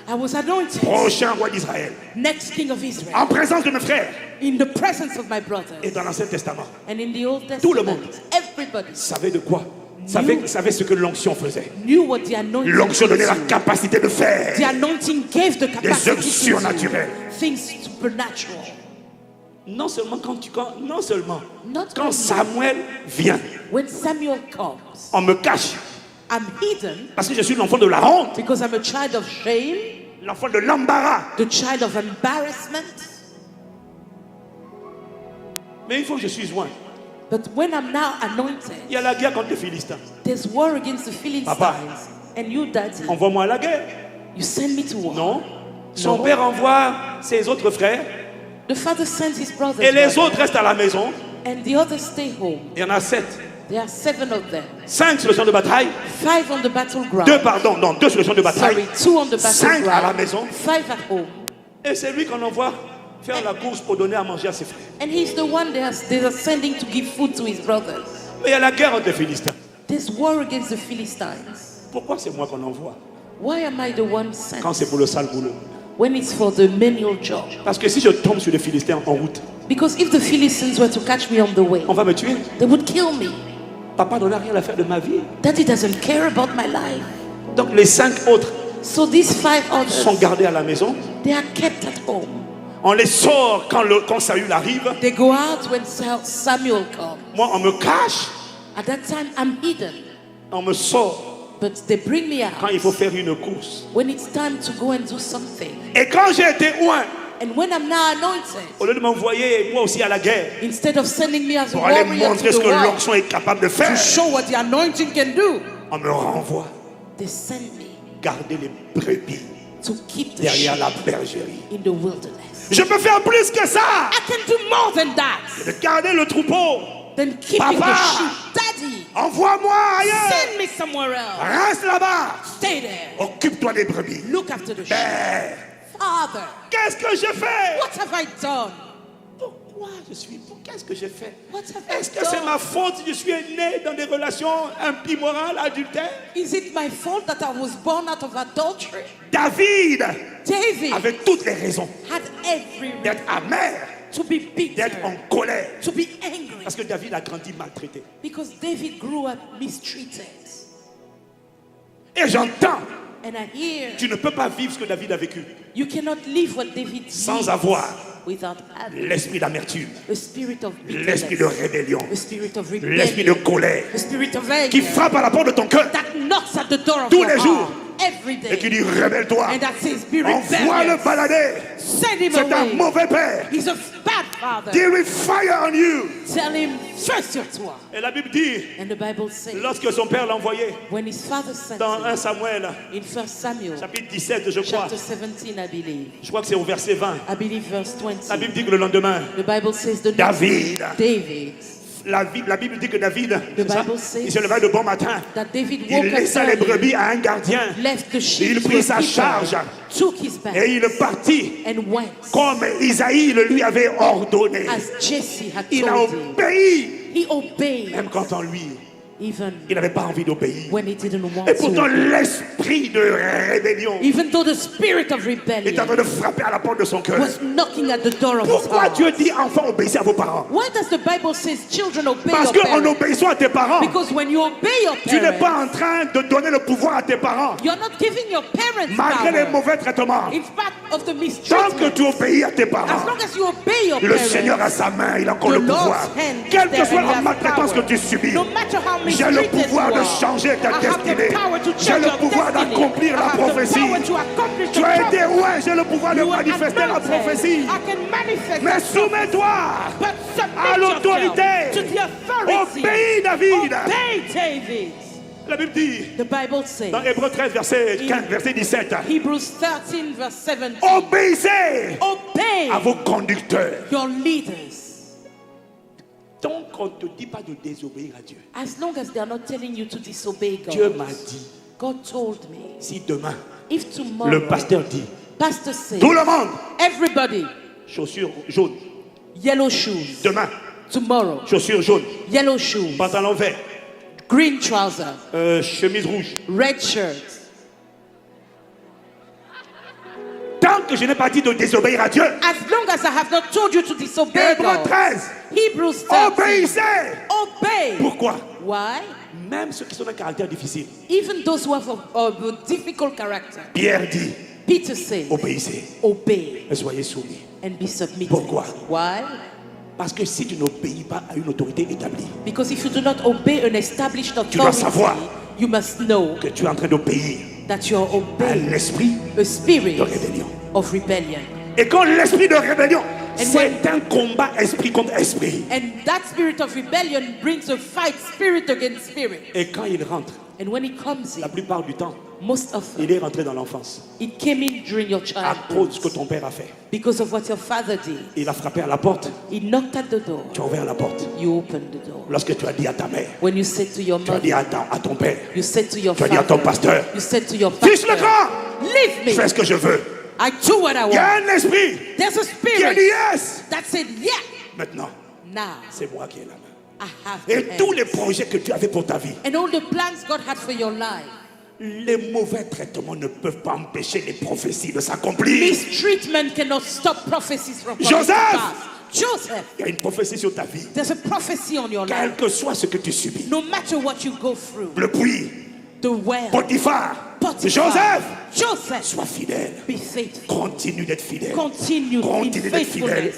I was anointed prochain roi d'Israël, next king of Israel en présence de mes frères in the presence of my brothers. et dans l'Ancien Testament. And in the Old Tout le Testament, monde everybody savait de quoi, savait ce que l'onction faisait. knew what the anointing L'onction donnait la could do. capacité de faire The anointing gave the des œuvres capacity to do surnaturelles. things supernatural. Non seulement Not quand only Samuel vient, when Samuel comes, on me cache I'm hidden parce que je suis l'enfant de la honte, because I'm a child of shame, l'enfant de l'embarras. the child of embarrassment. Mais il faut que je suis joint. But when I'm now anointed, Il y a la guerre contre les Philistins. there's war against the Philistines. Papa. And you, Daddy, Envoie-moi à la guerre. you send me to war. Non. Son Non. père envoie ses autres frères The father sends his brothers, et les rather, autres restent à la maison. and the others stay home. Il y en a 7. There are 7 of them. 5 sur le champ de bataille. 5 on the battleground. 2 sur le champ de bataille. Sorry, 2 on the 5 à la battleground. maison. 5 at home. Et c'est lui qu'on envoie faire la course pour donner à manger à ses frères. And he's the one they are sending to give food to his brothers. Mais il y a la guerre entre les Philistins. There's war against the Philistines. Pourquoi c'est moi qu'on envoie Why am I the one sent quand c'est pour le sale boulot? when it's for the menial job? Parce que si je tombe sur les Philistins en route, Because if the Philistines were to catch me on the way, on va me tuer. they would kill me. Papa n'en a rien à faire de ma vie. Daddy doesn't care about my life. Donc les 5 autres So these 5 sont others, gardés à la maison. they are kept at home. On les sort quand Saül arrive. They go out when Samuel comes. Moi, on me cache. At that time, I'm hidden. On me sort But they bring me quand il out faut faire une course. when it's time to go and do something. Et quand j'ai été oint, And when I'm now anointed, au lieu de m'envoyer moi aussi à la guerre, instead of sending me as a pour aller warrior montrer to ce the que war, l'onction est capable de faire, to show what the anointing can do, on me renvoie they send me garder les brebis to keep the derrière sheep la bergerie. in the wilderness. Je peux faire plus que ça. I can do more than that, De garder le troupeau. than keeping Papa. the sheep. Daddy, Envoie-moi ailleurs. send me somewhere else. Reste là-bas. Stay there. Occupe-toi des brebis. Look after the sheep. Père, Father, qu'est-ce que j'ai fait? what have I done? Qu'est-ce que j'ai fait? What have I Est-ce que c'est done? ma faute si je suis né dans des relations immorales, adultères? Is it my fault that I was born out of adultery? David David avait toutes les raisons had every reason d'être amer to be bitter, d'être en colère. to be angry. Parce que David a grandi maltraité. Because David grew up mistreated. Et j'entends, And I hear tu ne peux pas vivre ce que David a vécu you cannot live what David sans lived avoir without having l'esprit d'amertume, a spirit of l'esprit de bitterness, rébellion, a spirit of l'esprit de rebellion, colère a spirit of qui anger frappe à la porte de ton cœur that knocks at the door of tous your les jours heart every et qui day. dit rébelle-toi. And that says, be Envoie-le rebellious. balader. Send him C'est un away. mauvais père. He's a bad father. He will fire on you. Tell him, first sur toi. Et la Bible dit, And the Bible says, lorsque son père l'a envoyé when his father sent dans 1 him, Samuel, in 1 Samuel, chapitre 17, je crois. chapter 17, I believe. Je crois que c'est au verset 20. I believe verse La 20. Bible dit que le lendemain, The Bible says the next David, David, la Bible dit que David, The c'est ça, Bible says il se leva de bon matin, that David il woke up laissa les early, brebis à un gardien, left the sheep il to prit a sa keeper, charge took his bag, et il partit and went comme Isaïe le lui avait ordonné. as Jesse had Il a told him. obéi, He obeyed même quand en lui, even il n'avait pas envie d'obéir. when he didn't want Et pourtant, to. l'esprit de rébellion Even though the spirit of est en rebellion train de frapper à la porte de son cœur. was knocking at the door of his Pourquoi heart. Dieu dit enfants obéissez à vos parents? Why does the Bible say children obey Parce your qu'en parents? obéissant à tes parents, Because when you obey your tu n'es parents, pas en train de donner le pouvoir à tes parents, you're not giving your parents malgré les power. mauvais traitements. In fact of the Tant que mistreatment, tu obéis à tes as parents, long as you obey your le parents, Seigneur a sa main, il a encore the le pouvoir. Lord's hand is Quelle que there soit and he la has maltraitance que power. tu subis, No matter how j'ai le mistreated pouvoir you de are, changer ta I have the destinée. power to J'ai change le your pouvoir destiny. d'accomplir I la have the prophétie. power to accomplish Tu the as été prophecy. roi, j'ai le pouvoir de You are manifester la anointed. prophétie. I can manifest Mais that soumets-toi But à submit l'autorité. yourself to the authority. Obéis, David. Obey David. La Bible dit, The Bible says, dans Hébreux 13, verset 15, verset 17, Hebrews 13 verse 17, obéissez obey à vos conducteurs. your leaders. Tant qu'on ne te dit pas de désobéir à Dieu, As long as they are not telling you to disobey Dieu God. m'a dit, God told me, si demain, if tomorrow, le pasteur dit, pastor says, tout le monde, everybody, chaussures jaunes, yellow shoes, demain, tomorrow, chaussures jaunes, yellow shoes, pantalon vert, green trousers, chemise rouge. red shirt. Tant que je n'ai pas dit de désobéir à Dieu, As long as I have not told you to disobey Hébreux God, 13, Hebrews 13, obéissez. obey. Pourquoi? Why? Même ceux qui sont d'un caractère difficile. Even those who have a difficult character. Pierre dit, Peter says, obéissez obey et soyez soumis. and be submitted. Pourquoi? Why? Parce que si tu n'obéis pas à une autorité établie, Because if you do not obey an established dois authority, savoir you must know que tu es en train d'obéir that you are à obeying l'esprit a spirit de rébellion. of rebellion. Et quand l'esprit de rébellion, And c'est un combat esprit contre esprit. And that spirit of rebellion brings a fight spirit against spirit. Et quand il rentre, And when it comes la in, plupart du temps, most often, il est rentré dans l'enfance it came in during your à cause de ce que childhood ton père a fait. because of what your father did. Il a frappé à la porte, He knocked at the door. tu as ouvert la porte. You opened the door. Lorsque tu as dit à ta mère, When you said to your tu as dit mother, à ton père, you said to your tu as dit à ton father, pasteur, you said to your fiche le pastor, camp, leave je fais me. ce que je veux. I do what I Il y a want. un esprit There's a qui a spirit dit yes. that said, yeah, Maintenant, now c'est moi qui ai la main. I have Et the tous hand. les projets que tu avais pour ta vie, And all the plans God had for your life. les mauvais traitements ne peuvent pas empêcher les prophéties de s'accomplir. Mistreatment cannot stop prophecies from coming Joseph! to pass. Joseph, Il y a une prophétie sur ta vie. there's a prophecy on your Quel life. que soit ce que tu subis. No matter what you go through, Le puits, the well, Potiphar, Potiphar, Joseph, Joseph, sois fidèle. be faithful. Continue d'être fidèle. Continue in Continue d'être fidèle. faithfulness.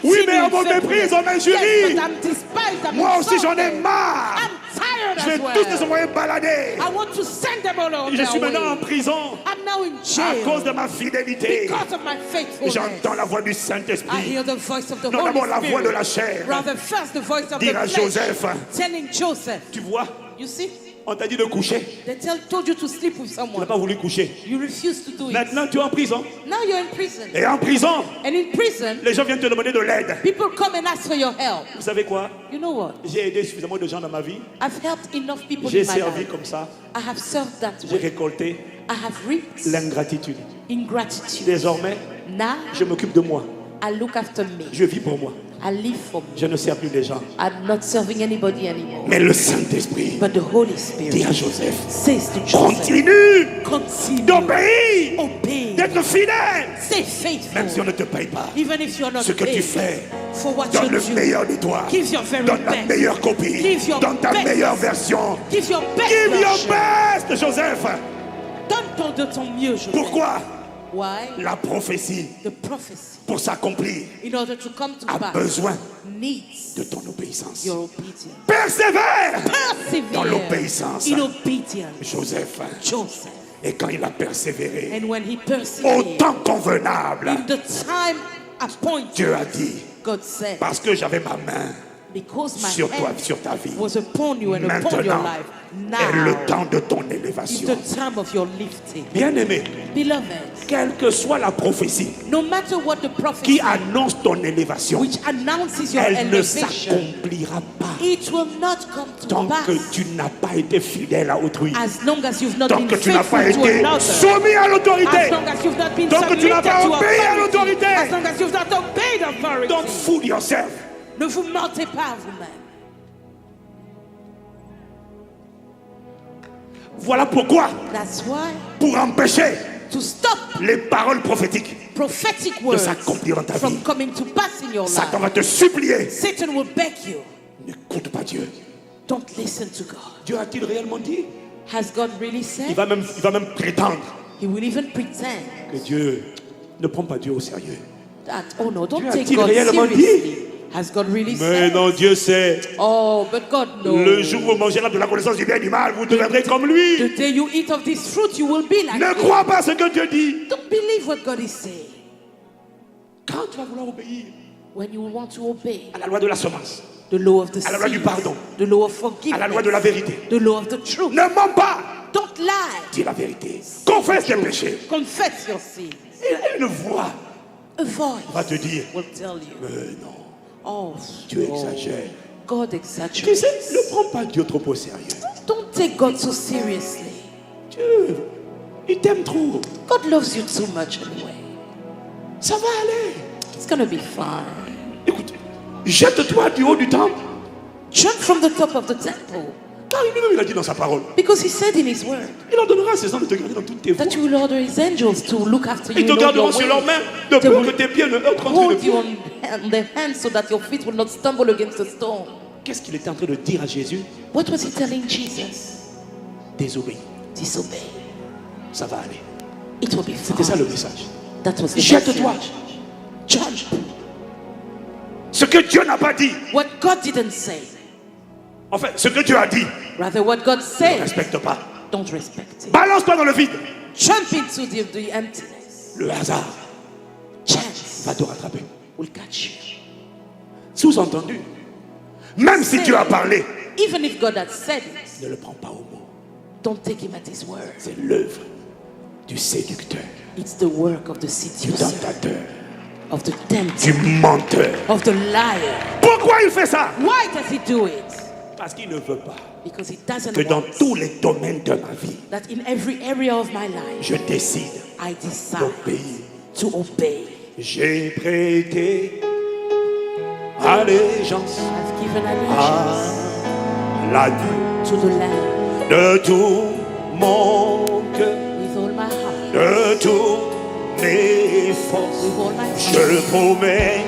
Oui, mais Continue on in me méprise, faithfulness. on m'injurie. Yes, but I'm despised, I'm Moi aussi j'en ai insulted. marre. I'm tired Je vais as tous les well. envoyer balader. I want to send them all on Je their suis maintenant en way. prison I'm now in à cause de jail ma fidélité. because of my faithfulness. J'entends la voix du I Saint-Esprit. hear the voice of the Non, Holy d'abord la voix de Spirit. la chair. Rather first the voice of Dire the à flesh, Joseph, telling Joseph, tu vois, you see, on t'a dit de coucher. they told you to sleep with Tu n'as someone. pas voulu coucher. You refused to do it. Maintenant, tu es en prison. Now you're in prison. Et en prison, And in prison, les gens viennent te demander de l'aide. people come and ask for your help. Vous savez quoi? You know what? J'ai aidé suffisamment de gens dans ma vie. I've helped enough people J'ai in my servi life. comme ça. I have served that J'ai way. récolté I have reaped l'ingratitude. ingratitude. Désormais, Now je m'occupe de moi. I look after me. Je vis pour moi. I live for me. Je ne sers plus les gens. I'm not serving anybody anymore. Mais le Saint-Esprit But the Holy dit Spirit à Joseph, says to Joseph, continue d'obéir, obey, d'être fidèle. stay faithful. Même si on ne te paye pas, Even if you're not ce que tu paid fais, for what donne you le do, meilleur de toi. give your very Donne la best. meilleure copie. Give your Donne ta best. meilleure version. Give your best Give your version. best, Joseph. Donne de ton mieux, Joseph. Pourquoi? Why? La prophétie, The prophecy, pour s'accomplir, in order to come to a pass, besoin needs de ton obéissance. your obedience. Persévère Persevere dans l'obéissance. in obedience. Joseph. Joseph. Et quand il a persévéré, And when he au persevered, temps convenable, in the time appointed, Dieu a dit, God said, parce que j'avais ma main because my sur toi, hand sur ta vie, was upon you and upon your maintenant life, est le now temps de ton is élévation. the time of your lifting. Bien-aimé, Beloved, quelle que soit la prophétie no matter what the qui prophecy annonce ton élévation, which announces your elle ne elevation, s'accomplira pas it will not come to tant pass que tu n'as pas été fidèle à autrui, as long as you've not tant been que tu n'as pas faithful to été another, soumis à l'autorité, as long as you've not been tant que tu submitted n'as to pas obéi à authority, l'autorité. as long as you've not obeyed authority. Don't fool yourself. Ne vous mentez pas vous-même. Voilà pourquoi, That's why, pour empêcher to stop les paroles prophétiques prophetic words s'accomplir dans ta vie, from coming to pass in your Satan life, va te supplier. Satan will beg you, N'écoute pas Dieu. don't listen to God. Dieu a-t-il réellement dit? Has God really Il said? va même prétendre He will even pretend que Dieu ne prend pas Dieu au sérieux. that, oh no, don't Dieu take a-t-il God réellement dit? seriously. Has God really Mais said? non, Dieu sait. Oh, but God knows. Le jour où vous mangerez de la connaissance du bien et du mal, vous deviendrez comme lui. The day you eat of this fruit, you will be like Ne him. crois pas ce que Dieu dit. Don't believe what God is saying. Quand tu vas vouloir obéir When you want to obey à la loi de la semence, the law of the à la loi du seed, pardon, the law of à forgiveness, la loi de la vérité, the law of the truth. ne mens pas. Don't lie. Dis la vérité. Confesse tes péchés. Confess your sin. Et une voix A voice va te dire, will tell you, mais non, oh, Dieu no, exagère. God Tu exaggerates. sais, ne prends pas Dieu trop au sérieux. Don't take God so seriously. Dieu, il t'aime trop. God loves you too much anyway. Ça va aller. It's gonna be fine. Écoute, jette-toi du haut du temple. Jump from the top of the temple. Car lui-même, il a dit dans sa parole, Because he said in his word il ordonnera à ses hommes de te garder dans toutes tes voies. that you will order his angels to look after you Ils te in all your garderont sur leurs ways. mains, de They peur will que tes pieds ne heurtent contre le hold you pied. on their hands so that your feet will not stumble against a stone. Qu'est-ce qu'il était en train de dire à Jésus? What was he telling Jesus? Désobéis, Disobey. ça va aller. It will be C'était ça fine. le message. That was the Jette-toi. message. Jump. Ce que Dieu n'a pas dit, What God didn't say, en fait, ce que Dieu a dit, rather what God ne said, respecte pas. don't respect it. Balance-toi dans le vide. Jump into the emptiness. Le hasard Chance va te rattraper. will catch you. Sous-entendu, même si Dieu a parlé, Even if God had said it, ne le prends pas au mot. don't take him at his word. C'est l'œuvre du séducteur, It's the work of the du seducer, tentateur, of the tempter, du menteur. of the liar. Pourquoi il fait ça? Why does he do it? Parce qu'il ne veut pas Because he doesn't que dans want tous les domaines de ma vie, that in every area of my life, je décide I decide d'obéir. to obey. J'ai prêté allégeance I've given à allegiance l'agneau to the Lamb de tout mon cœur, with all my heart, de toutes mes forces. with all my Je soul. promets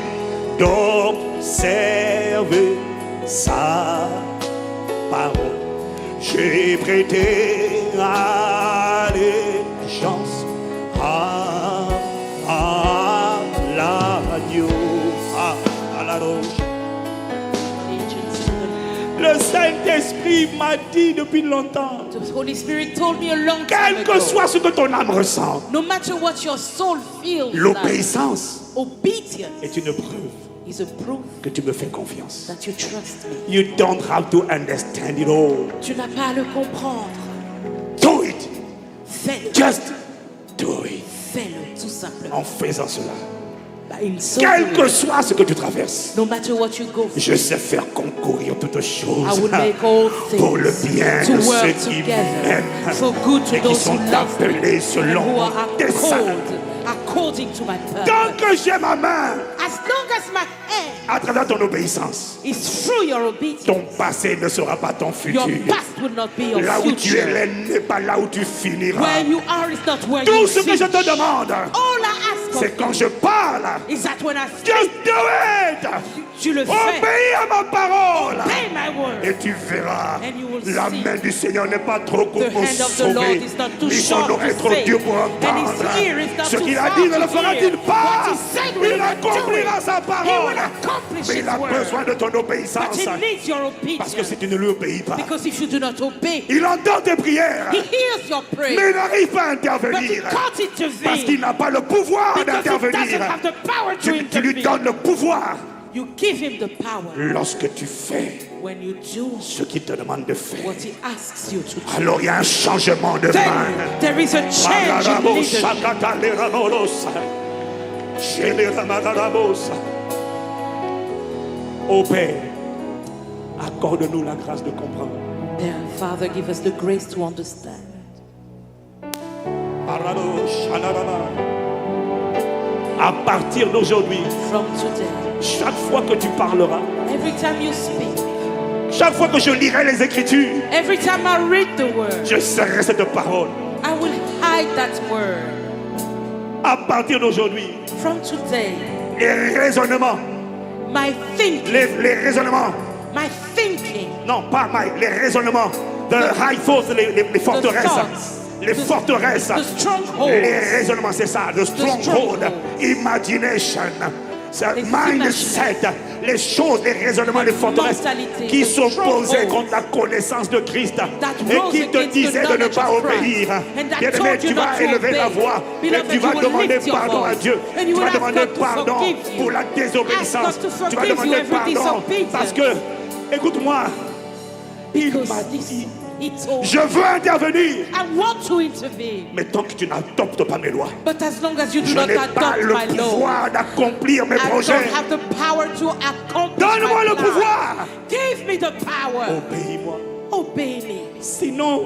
d'observer sa parole. J'ai prêté allégeance à l'agneau, à la roche. Allegiance to the Le Saint-Esprit m'a dit depuis longtemps, Lamb. The Holy Spirit told me a long time quel que ago, soit ce que ton âme ressent, no matter what your soul feels, like, l'obéissance obedience est une preuve is a proof que tu me fais confiance. that you trust me. You don't have to understand it all. Tu n'as pas à le comprendre. Do it. Fais-le. Just do it. Fais-le, tout simplement. En faisant cela, In so quel doing, que soit ce que tu traverses, no matter what you go through, je sais faire concourir toutes I choses will make all pour le things bien to de ceux work qui together m'aiment for good to et qui those who sont love me appelés and selon who mon are dessein. called according to my Tant purpose. que j'ai ma main As long as my hand à travers ton obéissance, is through your obedience, ton passé ne sera pas ton your futur. past will not be your Là où tu future. es n'est pas là où tu finiras. Where you are is not where Tout you ce que je te finish. demande, All I ask c'est of quand you je parle, is that when I just speak, do it. tu le fais. Obéis à ma parole. Obey my word. Et tu verras, And you will la see. main du Seigneur n'est pas trop courte The pour hand of the Lord sauver, is not too ni son short to oreille trop save, dure pour and entendre. his ear is not Ce too qu'il a far dit ne to le fera-t-il hear. pas? What he said will Il not do accomplira it. sa He parole. will accomplish Mais his il a word. besoin de ton But obéissance. he needs your Parce que si obedience. tu ne lui obéis pas, Because if you do not obey, il entend tes prières, he hears your mais prayer. il n'arrive pas à But he intervenir. can't Parce qu'il intervene. n'a pas le pouvoir Because he doesn't d'intervenir. have the power to Tu lui donnes intervene. le pouvoir You give him the power lorsque tu fais when you do ce qu'il te demande de faire. what he asks you to do. Alors il y a un changement de main. Then there is a change in leadership. Ô Père, accorde-nous la grâce de comprendre. Then, Father, give us the grace to understand. À partir d'aujourd'hui, From today, chaque fois que tu parleras, every time you speak, chaque fois que je lirai les Écritures, every time I read the word, je serrai cette parole. I will hide that word. À partir d'aujourd'hui, From today, les raisonnements, my thinking, les raisonnements, my thinking, non pas les raisonnements, the high force, les forteresses, thoughts, les forteresses, the strongholds, les raisonnements, c'est ça, the stronghold, stronghold. imagination, Les mindset, les choses, les raisonnements, les forteresses mentalités, qui the s'opposaient strongholds contre la connaissance de Christ that et rose qui te against the disaient de ne knowledge pas of Christ, obéir. and that Bien-aimé, told you tu vas not to élever la obey. voix et Beloved, tu vas you will demander lift your pardon à voice, Dieu. and you Tu will vas ask demander God to pardon forgive you. pour la désobéissance. Ask God to Tu vas forgive you demander every pardon disobedience. parce que, écoute-moi, il because m'a this, dit, he told je veux intervenir, I want to intervene. mais tant que tu n'adoptes pas mes lois, But as long as you do je not n'ai pas adopt le my law, pouvoir d'accomplir mes I don't projets. have the power to accomplish Donne-moi my le plan. pouvoir. Give me the power. Obéis-moi. Obey me. Sinon,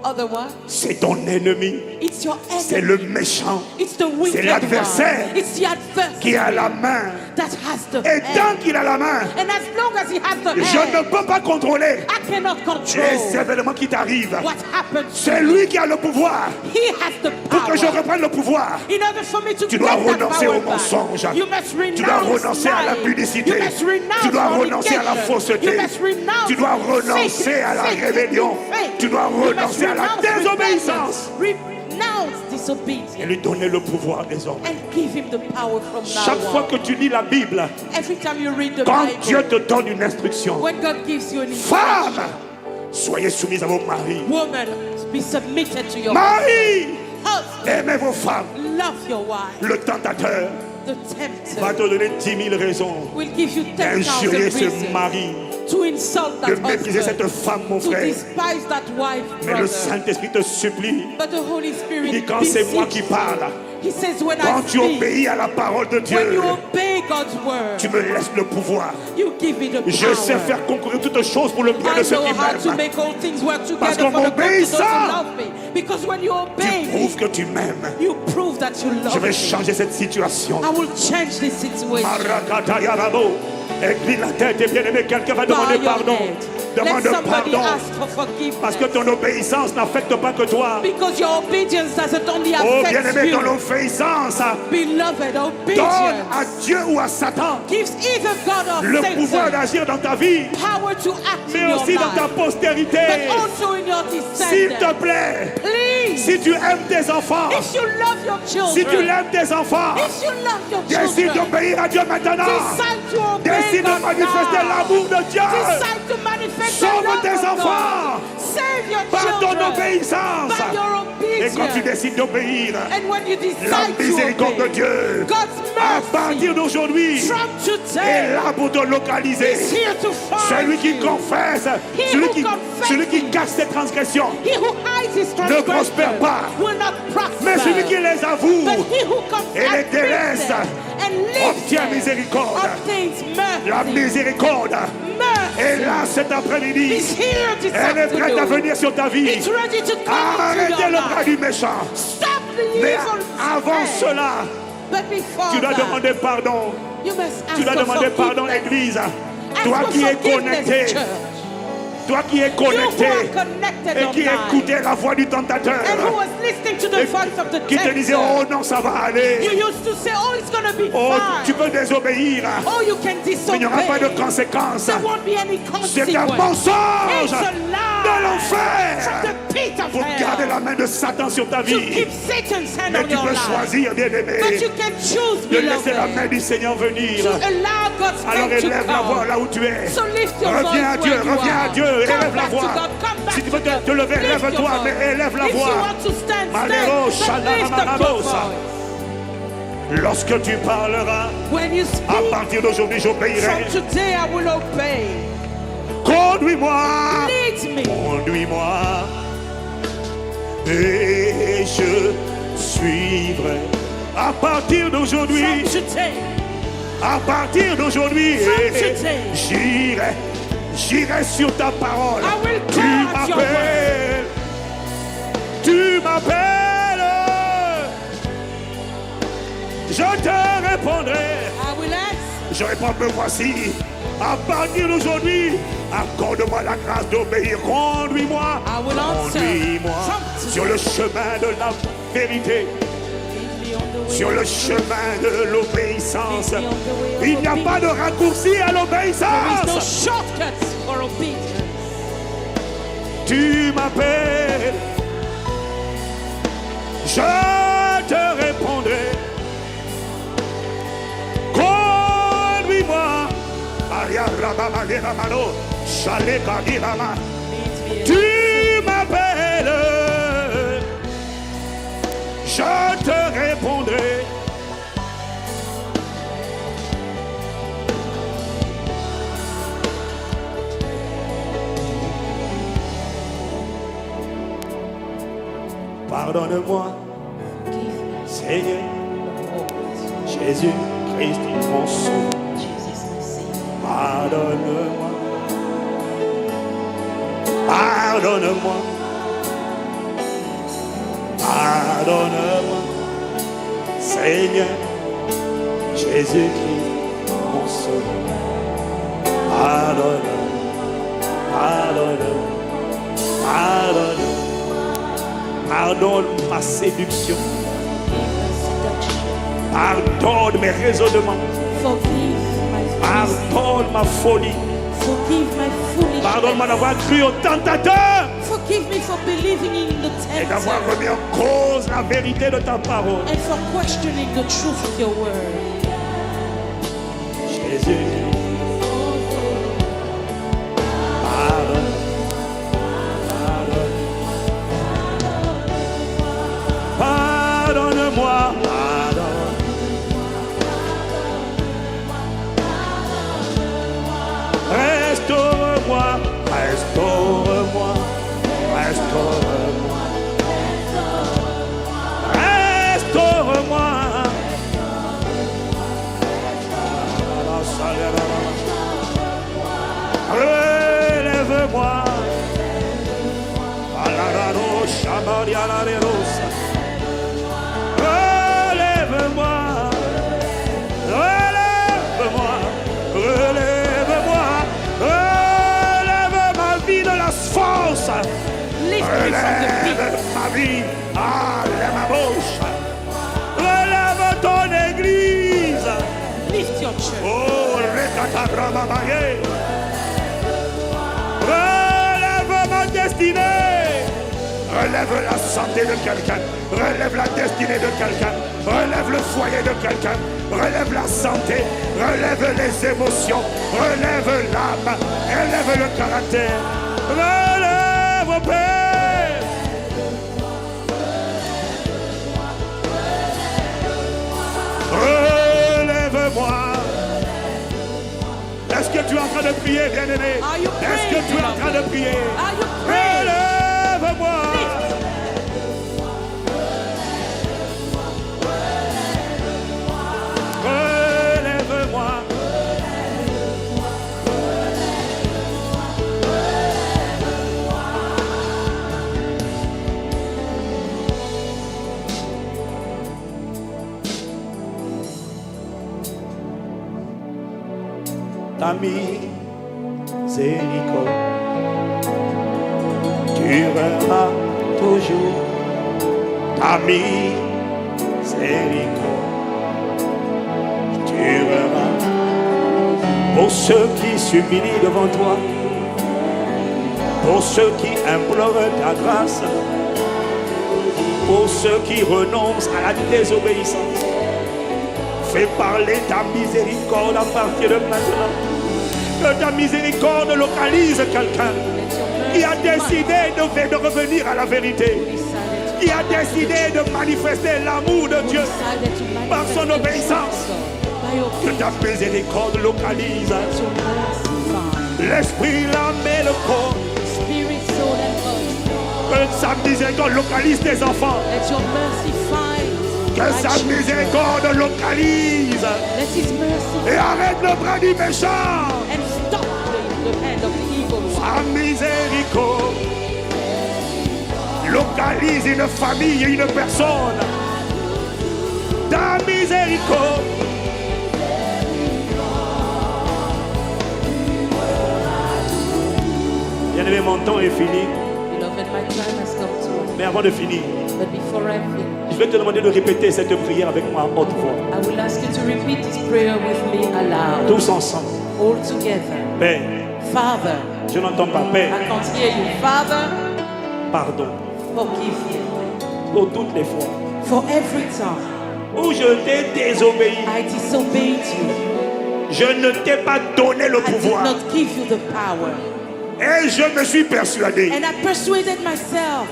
Otherwise, c'est ton ennemi. it's your C'est enemy. le méchant It's the wicked l'adversaire one. It's the adversary qui a la main. that has the Et hand. tant qu'il a la main, And as long as he has the je ne hand, peux pas contrôler I cannot les control événements qui t'arrivent. what happens. C'est lui qui a le pouvoir. He has the Pour que je power. reprenne le pouvoir, In order for me to tu get dois that renoncer power au mensonge. back, you must Tu dois renounce renoncer à la lying. publicité. You must renounce Tu dois renoncer à la fornication. fausseté. You must renounce Tu dois renoncer à la fake rébellion. fake. Tu dois You must renoncer à la renounce désobéissance. rebellion. Renounce disobedience Et lui donner le pouvoir désormais. and give him the power from Chaque now fois on. que tu lis la Bible, Every time you read the quand Bible, Dieu te donne une instruction, when God gives you an femme, instruction, soyez soumise à vos maris. woman, be submitted to your Mari, husband. aimez vos femmes. Love your wife. Le tentateur The va tempter te donner 10 000 raisons will give you 10,000 d'injurier ce reasons mari, to insult de that mépriser cette husband, femme, mon to frère. despise that wife, Mais le brother. Saint-Esprit te supplie. But the Holy Spirit Et quand c'est moi qui beseeches parle, you. He says, when quand I tu speak, obéis à la parole de when Dieu, you obey God's word, tu me laisses le pouvoir. you give me the Je power. sais faire concourir toutes choses pour le bien I de ceux know qui how to m'aiment. make all things work Parce together qu'en for the good to those who m'obéissant, love me. Because when you Tu obey prouves me, que tu m'aimes. you prove that you Je love vais me. changer cette situation. I will change this situation. Marakata Yarabo. Incline la tête et bien-aimé, quelqu'un va Bow demander your pardon. head. Demande Let somebody pardon. ask for forgiveness. Parce que ton obéissance n'affecte pas que toi. Because your obedience doesn't only Oh affect bien-aimé, ton you. obéissance Beloved, donne obedience à Dieu ou à Satan gives either God or le pouvoir Satan d'agir dans ta vie, power to act in mais your aussi dans ta life, postérité. but also in your S'il te descendants. plaît, Please, si tu aimes tes enfants, if you love your si tu children, aimes tes enfants, if you love your décide children, d'obéir à Dieu maintenant. decide to obey Décide de God manifester now. l'amour de Dieu Decide to manifest the Sauve love tes of enfants. God. Save your par ton children obéissance. by your Et quand tu obedience. décides d'obéir, And when you la decide to miséricorde de obey, Dieu, God's à mercy partir d'aujourd'hui, from est today là pour te localiser. is here to find Celui qui you. confesse, He celui who qui, confesses celui qui cache ses transgressions, He who hides his ne prospère transgression pas. will not prosper. Mais celui qui les avoue But he who et les confesses délaisse and lives obtient them miséricorde. obtains La mercy. miséricorde est Mercy là cet après-midi. is here this Elle est prête à afternoon. venir sur ta vie. It's ready to come into Arrêtez your le bras life. du méchant. Stop Mais evil avant stand. cela, But before tu dois that, demander pardon. you must ask Tu dois for demander pardon, forgiveness. Église. Ask Toi for qui es forgiveness, connecté, church. toi qui es You who connecté are connected et qui online écoutais la voix du tentateur, and who was listening to the et voice of the qui te disait, oh tempter. non, ça va aller. You used to say, oh, it's going to be Oh, fine. tu peux désobéir. Oh, you can Mais il n'y aura pas de disobey. conséquences. There won't be any C'est un consequence. mensonge It's a lie de l'enfer from the pit of pour garder la hell main de Satan sur ta to vie. keep Satan's hand Mais on tu your peux life. choisir, bien-aimé, But you can choose, de laisser la beloved, main du Seigneur venir. to allow God's Alors hand to élève la voix come. là où tu es. So lift your voice Reviens à Dieu, where you reviens à are. Dieu, Come élève la back to voix. God, come back Si tu to veux God. te lever, Lift your lève-toi, voice. mais élève la If you voix. want to stand, Malero, stand. But lift up your Shalamabosa. voice. Lorsque tu parleras, When you à speak, partir d'aujourd'hui, j'obéirai. from today I will obey. Conduis-moi, Lead me. conduis-moi, et je suivrai. À partir d'aujourd'hui, From today, à partir d'aujourd'hui, From today. j'irai sur ta parole. I will Tu go at your m'appelles, tu m'appelles, je te répondrai. I will ask. Je réponds, me voici. À partir d'aujourd'hui, accorde-moi la grâce d'obéir. Conduis-moi, I will answer. conduis-moi From today. sur le chemin de la vérité, Lead me on the way sur of le truth. chemin de l'obéissance. Lead me on the way of Il n'y a pas de raccourci à There is no l'obéissance. shortcuts for obedience. Tu m'appelles, je te répondrai. Conduis-moi. Aria rababa de la mano, shaleka di la ma. Lead me. Tu m'appelles, je te répondrai. Pardonne-moi, Forgive me. Seigneur, Oh, Jésus-Christ, mon sauveur. Jesus, my Savior. Pardonne-moi, pardonne-moi, pardonne-moi, Seigneur, Jésus-Christ, mon sauveur. Pardonne-moi, pardonne-moi, pardonne-moi, pardonne ma séduction, pardonne mes raisonnements, Forgive my pardonne ma folie. Forgive my foolishness. Pardonne-moi d'avoir cru au tentateur Forgive me for believing in the et d'avoir tempter remis en cause la vérité de ta parole. and for questioning the truth of your word. Jésus, pardonne, pardonne, pardonne-moi, pardonne. Restaure-moi, restaure-moi, restaure-moi, restaure-moi. Relève-moi. Alararo, Shamari, Alarerosa. Relève-moi. Relève-moi. Relève-moi. Relève ma vie de la force. Lift me from the pit. Relève ma vie. Relève ma bouche. Relève ton église. Lift your church. Oh, Rekatabramabaye. Relève ma destinée. Relève la santé de quelqu'un. Relève la destinée de quelqu'un. Relève le foyer de quelqu'un. Relève la santé. Relève les émotions. Relève l'âme. Relève le caractère. Relève, Père. Relève-moi. Est-ce que tu es en train de prier, bien-aimé? Are you Est-ce que praying, tu es en train de beloved? prier? Are you praying? Relève-moi. Relève-moi. miséricorde durera toujours. Ta miséricorde durera. Pour ceux qui s'humilient devant toi, pour ceux qui implorent ta grâce, pour ceux qui renoncent à la désobéissance, fais parler ta miséricorde à partir de maintenant. Que ta miséricorde localise quelqu'un qui a décidé de revenir à la vérité, qui a décidé de manifester l'amour de Dieu par son obéissance. Que ta miséricorde localise l'esprit, l'âme et le corps. Que sa miséricorde localise tes enfants. Que sa miséricorde localise et arrête le bras du méchant. Sa miséricorde localise une famille et une personne. Ta miséricorde. Bien-aimé, mon temps est fini. Mais avant de finir, je vais te demander de répéter cette prière avec moi à haute voix. I will ask you to repeat this prayer with me aloud. Tous ensemble. All together. Père, Father, je n'entends pas. Père, I can't hear you. Father, pardon forgive me pour toutes les fois for every time où je t'ai désobéi. I disobeyed you. Je ne t'ai pas donné le I did pouvoir. not give you the power. Et je me suis persuadé And I persuaded myself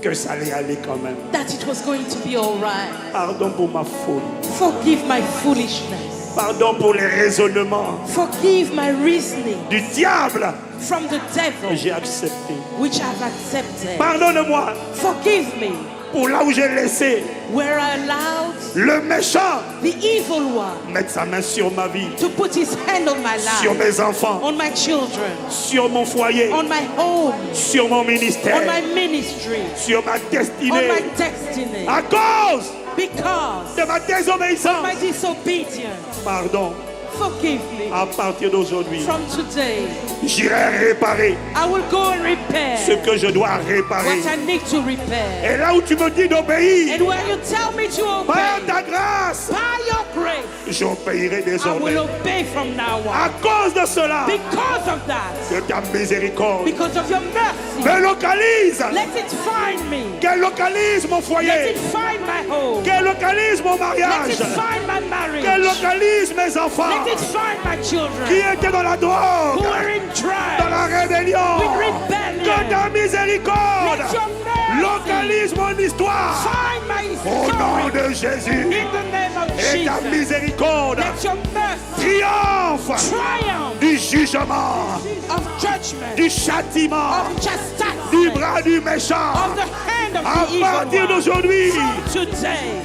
que ça allait aller quand même. that it was going to be all right. Pardon pour ma faute. Forgive my foolishness. Pardon pour les raisonnements Forgive my reasoning du diable from the que devil, j'ai accepté. which I've accepted. Pardonne-moi Forgive me pour là où j'ai laissé where I allowed le méchant the evil one mettre sa main sur ma vie, to put his hand on my sur life, mes enfants, on my children, sur mon foyer, on my home, sur mon on ministère, my ministry, sur ma on destinée, my destiny, à cause because de ma désobéissance. my disobedience. Pardon, Forgive me. à partir d'aujourd'hui, From today, j'irai réparer I will go and repair ce que je dois réparer. what I need to repair. Et là où tu me dis d'obéir, And where you tell me to par obey, ta grâce, by your grace, j'obéirai I désormais. will obey from now À on. cause de cela, Because of that, que ta miséricorde because of your mercy, me localise, let it find me. qu'elle localise mon Let foyer, it find my home. qu'elle localise mon Let mariage, it find my qu'elle marriage. localise mes enfants Let it find my qui children étaient dans la drogue, who are in dans la trial. rébellion. With Que rebellion. ta miséricorde Let your mercy localise mon histoire find my au nom story. de Jésus. In the name of Et ta Jesus. miséricorde Let your mercy triomphe triumph du jugement, of judgment, du châtiment, of du chastisement, bras du méchant. of the hand of À the evil partir one. d'aujourd'hui, From today,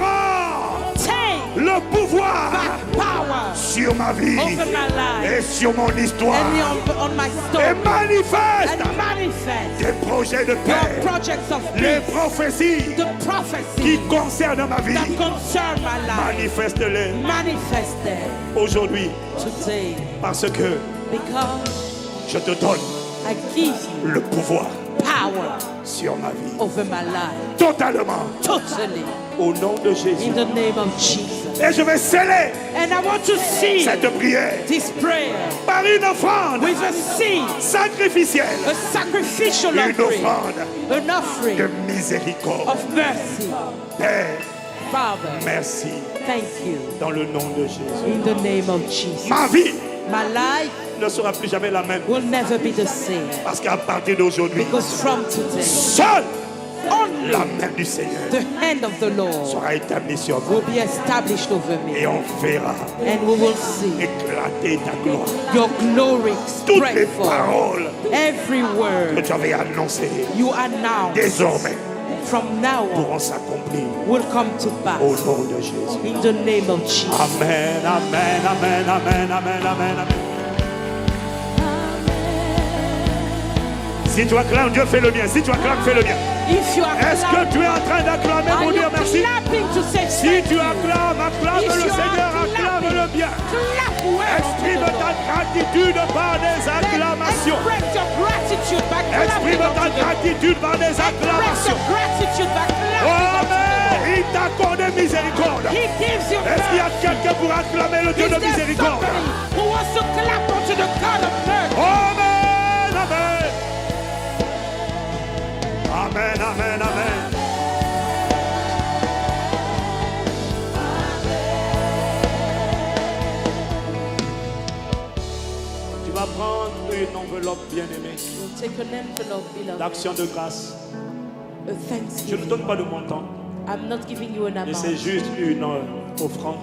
reprends take le pouvoir back power sur ma vie over my life et sur mon histoire and on my et story manifeste and manifest des projets de your paix, projects of les peace, prophéties the qui prophecy concernent ma vie. that concern my life. Manifeste-les Manifest them aujourd'hui today parce que because je te donne I give you le pouvoir power sur ma vie. over my life Totalement. totally Au nom de Jésus. in the name of Jesus. Et je vais sceller And I want to see cette prière this prayer par une offrande with a seed, sacrificielle. a sacrificial Une offering, offrande an de offering miséricorde. of mercy. Père, Father, merci thank you dans le nom de Jésus. in the name of Jesus. Ma vie My life ne sera plus jamais la même will never be the same parce qu'à partir d'aujourd'hui, because from today, seule only la main du Seigneur the hand of the Lord sera établie sur will moi be established over et me, on verra and we will see éclater ta gloire. your glory Toutes les spread forth. paroles Every que word tu avais annoncées you announce désormais from now on pourront s'accomplir will come to au pass nom de Jésus. in the name of Jesus. Amen, amen, amen, amen, amen, amen, amen. Si tu acclames, Dieu fait le bien. Si tu acclames, fais le bien. If you are Est-ce que tu es en train d'acclamer are pour you dire merci? clapping to say Si thank tu you? acclames, acclame If le you are Seigneur, clapping, acclame-le bien. clap well Exprime unto the ta Lord. gratitude par des Then acclamations. express your gratitude by clapping Exprime ta unto the Lord. gratitude par des Express acclamations. your gratitude by clapping Oh, unto the mais Lord. il t'accorde miséricorde. He gives you Est-ce qu'il y a mercy. quelqu'un pour acclamer le Dieu Is de there miséricorde? somebody who wants to clap unto the God of mercy? Amen, amen. Amen, amen, amen. Tu vas prendre une enveloppe bien-aimée We'll take an envelope, beloved, d'action de grâce. a Je ne thanksgiving. donne pas de montant, I'm not giving you an mais amount. c'est juste une offrande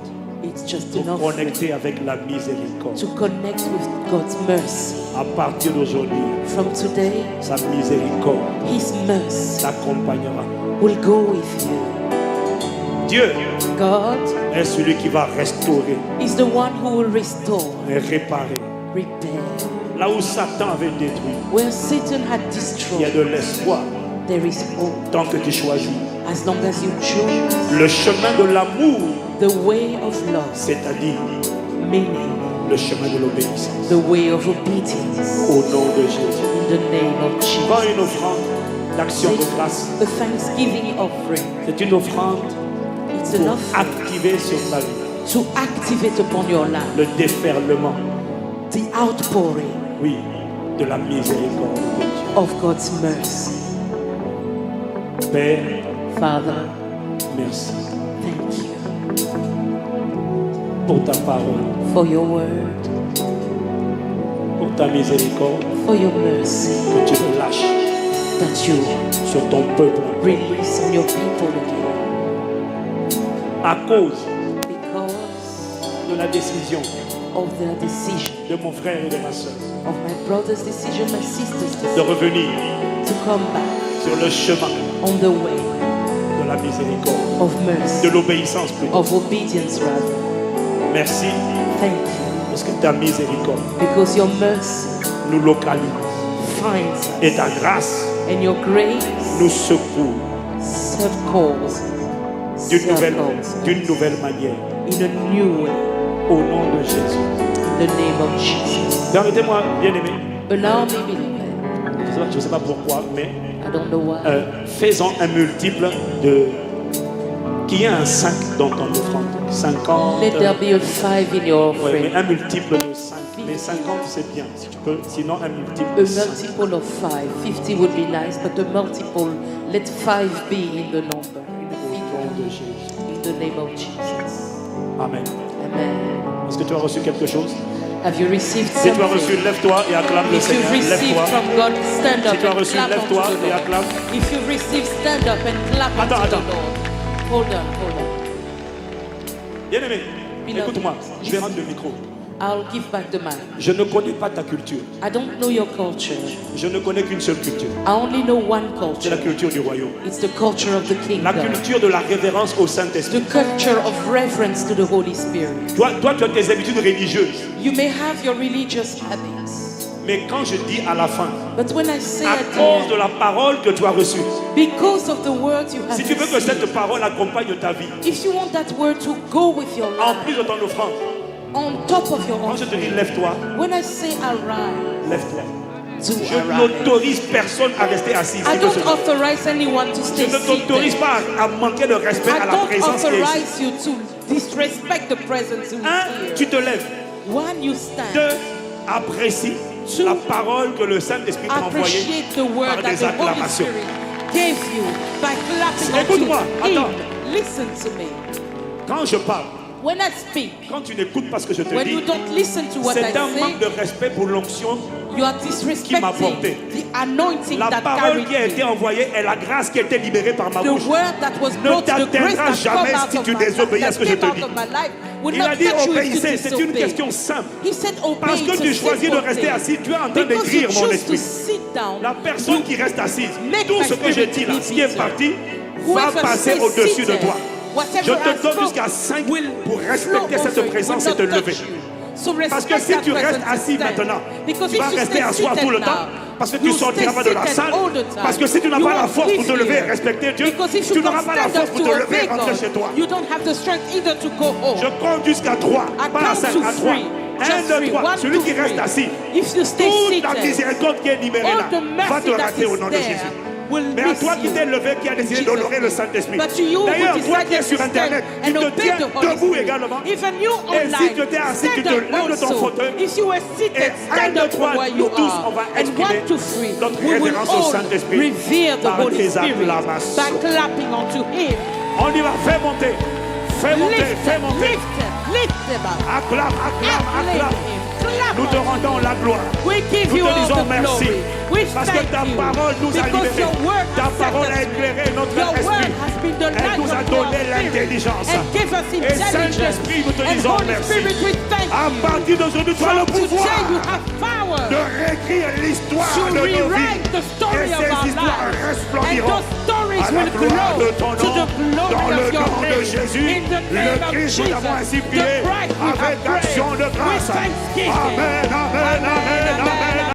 It's just pour enough connecter avec la miséricorde. to connect with God's mercy. À partir d'aujourd'hui, From today, sa miséricorde His mercy t'accompagnera. will go with you. Dieu God est celui qui va restaurer is the one who will restore, et réparer. repair. Là où Satan avait détruit, Where Satan had il y a destroyed, de l'espoir there is hope. tant que tu choisis As long as you choose le chemin de l'amour, the way of love, c'est-à-dire meaning le chemin de l'obéissance. the way of obedience, Au nom de Jésus. in the name of Prends Jesus. une offrande d'action de grâce. The thanksgiving offering, C'est une offrande it's pour enough activer sur ta vie to activate upon your life le déferlement, the outpouring oui, de la miséricorde de Dieu. of God's mercy. Père, Father, merci thank you pour ta parole, for your word, pour ta miséricorde for your mercy que tu me lâches that you sur ton peuple release on your people again. à cause Because de la décision of their decision, de mon frère et de ma soeur of my brother's decision, my sister's de decision, revenir to come back sur le chemin on the way de la miséricorde, of de mercy, l'obéissance plutôt. of obedience rather. Merci Thank you, parce que ta miséricorde because your mercy nous localise finds et us, ta grâce and your grace nous secoue circles, d'une nouvelle manière. in a new way, Au nom de Jésus. in the name of Jesus. Permettez-moi, bien-aimé, Allow me, beloved, je ne sais pas pourquoi, mais I don't know why. faisons un multiple de... Qu'il y ait un 5 dans ton offrande. 50. Let there be a 5 in your Ouais, mais offering. un multiple de 5. Mais 50, c'est bien, si tu peux. Sinon, un multiple A de 5. multiple of 5. 50 would be nice, but a multiple, let 5 be in the number, in the Au figure, nom de Jésus. in the name of Jesus. Amen. Amen. Est-ce que tu as reçu quelque chose? Have you received Si tu as reçu, something? lève-toi et acclame le If you've Seigneur. received Lève-toi. from God, stand Si up tu as and reçu, clap unto lève-toi the et Lord. acclame. If you've received, stand up and clap unto Attends, the attends. Lord. Hold on, hold on. Bien-aimé, Beloved, écoute-moi. Je vais rendre le micro. I'll give back the mic. Je ne connais pas ta culture. I don't know your culture. Je ne connais qu'une seule culture. I only know one C'est la culture. culture du royaume. It's the culture of the La kingdom. culture de la révérence au Saint-Esprit. The culture of reverence to the Holy Spirit. Toi, tu as tes habitudes religieuses. You may have your religious habits, Mais quand je dis à la fin, but when I say à at the cause de end, la parole que tu as reçue, because of the words you have si tu veux que received, cette parole accompagne ta vie, if you want that word to go with your en life, plus de ton offrande, on top of your quand je te dis offering, lève-toi, when I say arise, lève-toi. do Je arise. n'autorise personne à rester assis. I don't authorize anyone to Je stay ne t'autorise seated. pas à manquer de respect à I la don't présence qui est ici. authorize you to disrespect the presence who Un, is tu here. te lèves. One, you stand. Deux, apprécie la parole que le Saint-Esprit t'a envoyée Appreciate the word par that des the Holy acclamations. Spirit gave you by clapping Écoute-moi, unto Him. attends. Listen to me. Quand je parle, When I speak, quand tu n'écoutes pas ce que je te when dis, you don't listen to what I c'est un manque say, de respect pour l'onction. you are Qui m'a disrespecting porté. the anointing La that parole carried qui a été me. envoyée est la grâce qui a été libérée par ma The bouche. word that was Ne brought, the grace t'atteindra that jamais come out si of tu my life, désobéis à that ce que je came te out dis. of my life, will Il not a dit touch you if you obéissez, c'est une disobey. question simple. He said obey. Parce que it's a tu choisis de simple rester thing. assis, tu es en train Because d'écrire you mon choose to esprit. sit down, La personne qui reste assise, make tout my ce que j'ai spirit dit to là, be ce qui est bitter. parti, va Whoever passer stays au-dessus de seated, toi. whatever Je I te donne spoke jusqu'à 5 will pour flow respecter over cette you, présence will et te not lever. touch you. So Parce que respect si that tu restes person to assis stand. maintenant, Because tu if vas you rester stay assis tout seated le temps. now, Parce que tu you ne sortiras stay pas de la seated salle. all the time. Parce que si tu n'as You pas la won't force pour leave te lever et here. respecter Dieu, Because if tu you n'auras can pas la stand force up pour to te lever et obey rentrer God, chez toi. you don't have the strength either to go home. Je compte jusqu'à 3, I pas à count 5, to à 3. 3. 1, Just 2, 3. 3. 1, Celui 2, qui reste 3. assis, If you stay toute la seated, miséricorde qui est libérée all là, the va te mercy that rater au is nom de there Jésus. will Mais à miss toi qui you. t'es levé, qui a décidé d'honorer le Jesus' name. Saint-Esprit. But to you D'ailleurs, who toi qui es decided sur to Internet, stand tu and te obey tiens the Holy debout Spirit. également. Even you Et si online, tu t'es assis, tu stand te up lèves de ton also. fauteuil. If you were Et seated, 1, stand 2, up 3, from where nous you tous, on are. va And exprimer 1, 2, 3, notre we will révérence au all Saint-Esprit revere the par Holy des Spirit acclamations. by clapping unto Him. On y va, fais monter. Fais monter, Lift fais him, monter. lift him, lift him up. Acclame, acclame, Acclaim acclame. him. Clap Nous te unto rendons him. la gloire. We give Nous you te all disons the merci. glory. We Parce que thank ta you. parole nous a Because libérés. your word Ta has set parole us a free. éclairé notre Your word esprit. has been the Elle light nous a of donné our l'intelligence. spirit and give us Et intelligence. Saint-Esprit, nous te And disons Holy merci. Spirit, we thank À you. partir d'aujourd'hui, tu as le From today pouvoir you have power de réécrire l'histoire to de nos vies. rewrite the story Et of ces our histoires lives. And resplendiront those stories à la will gloire glow de ton to nom. the glory Dans le of your nom de name. Jésus, In the le name of Christ, nous Jesus, avons ainsi the prié Christ we have avec prayed action de grâce. with thanksgiving. Amen, amen, amen, amen.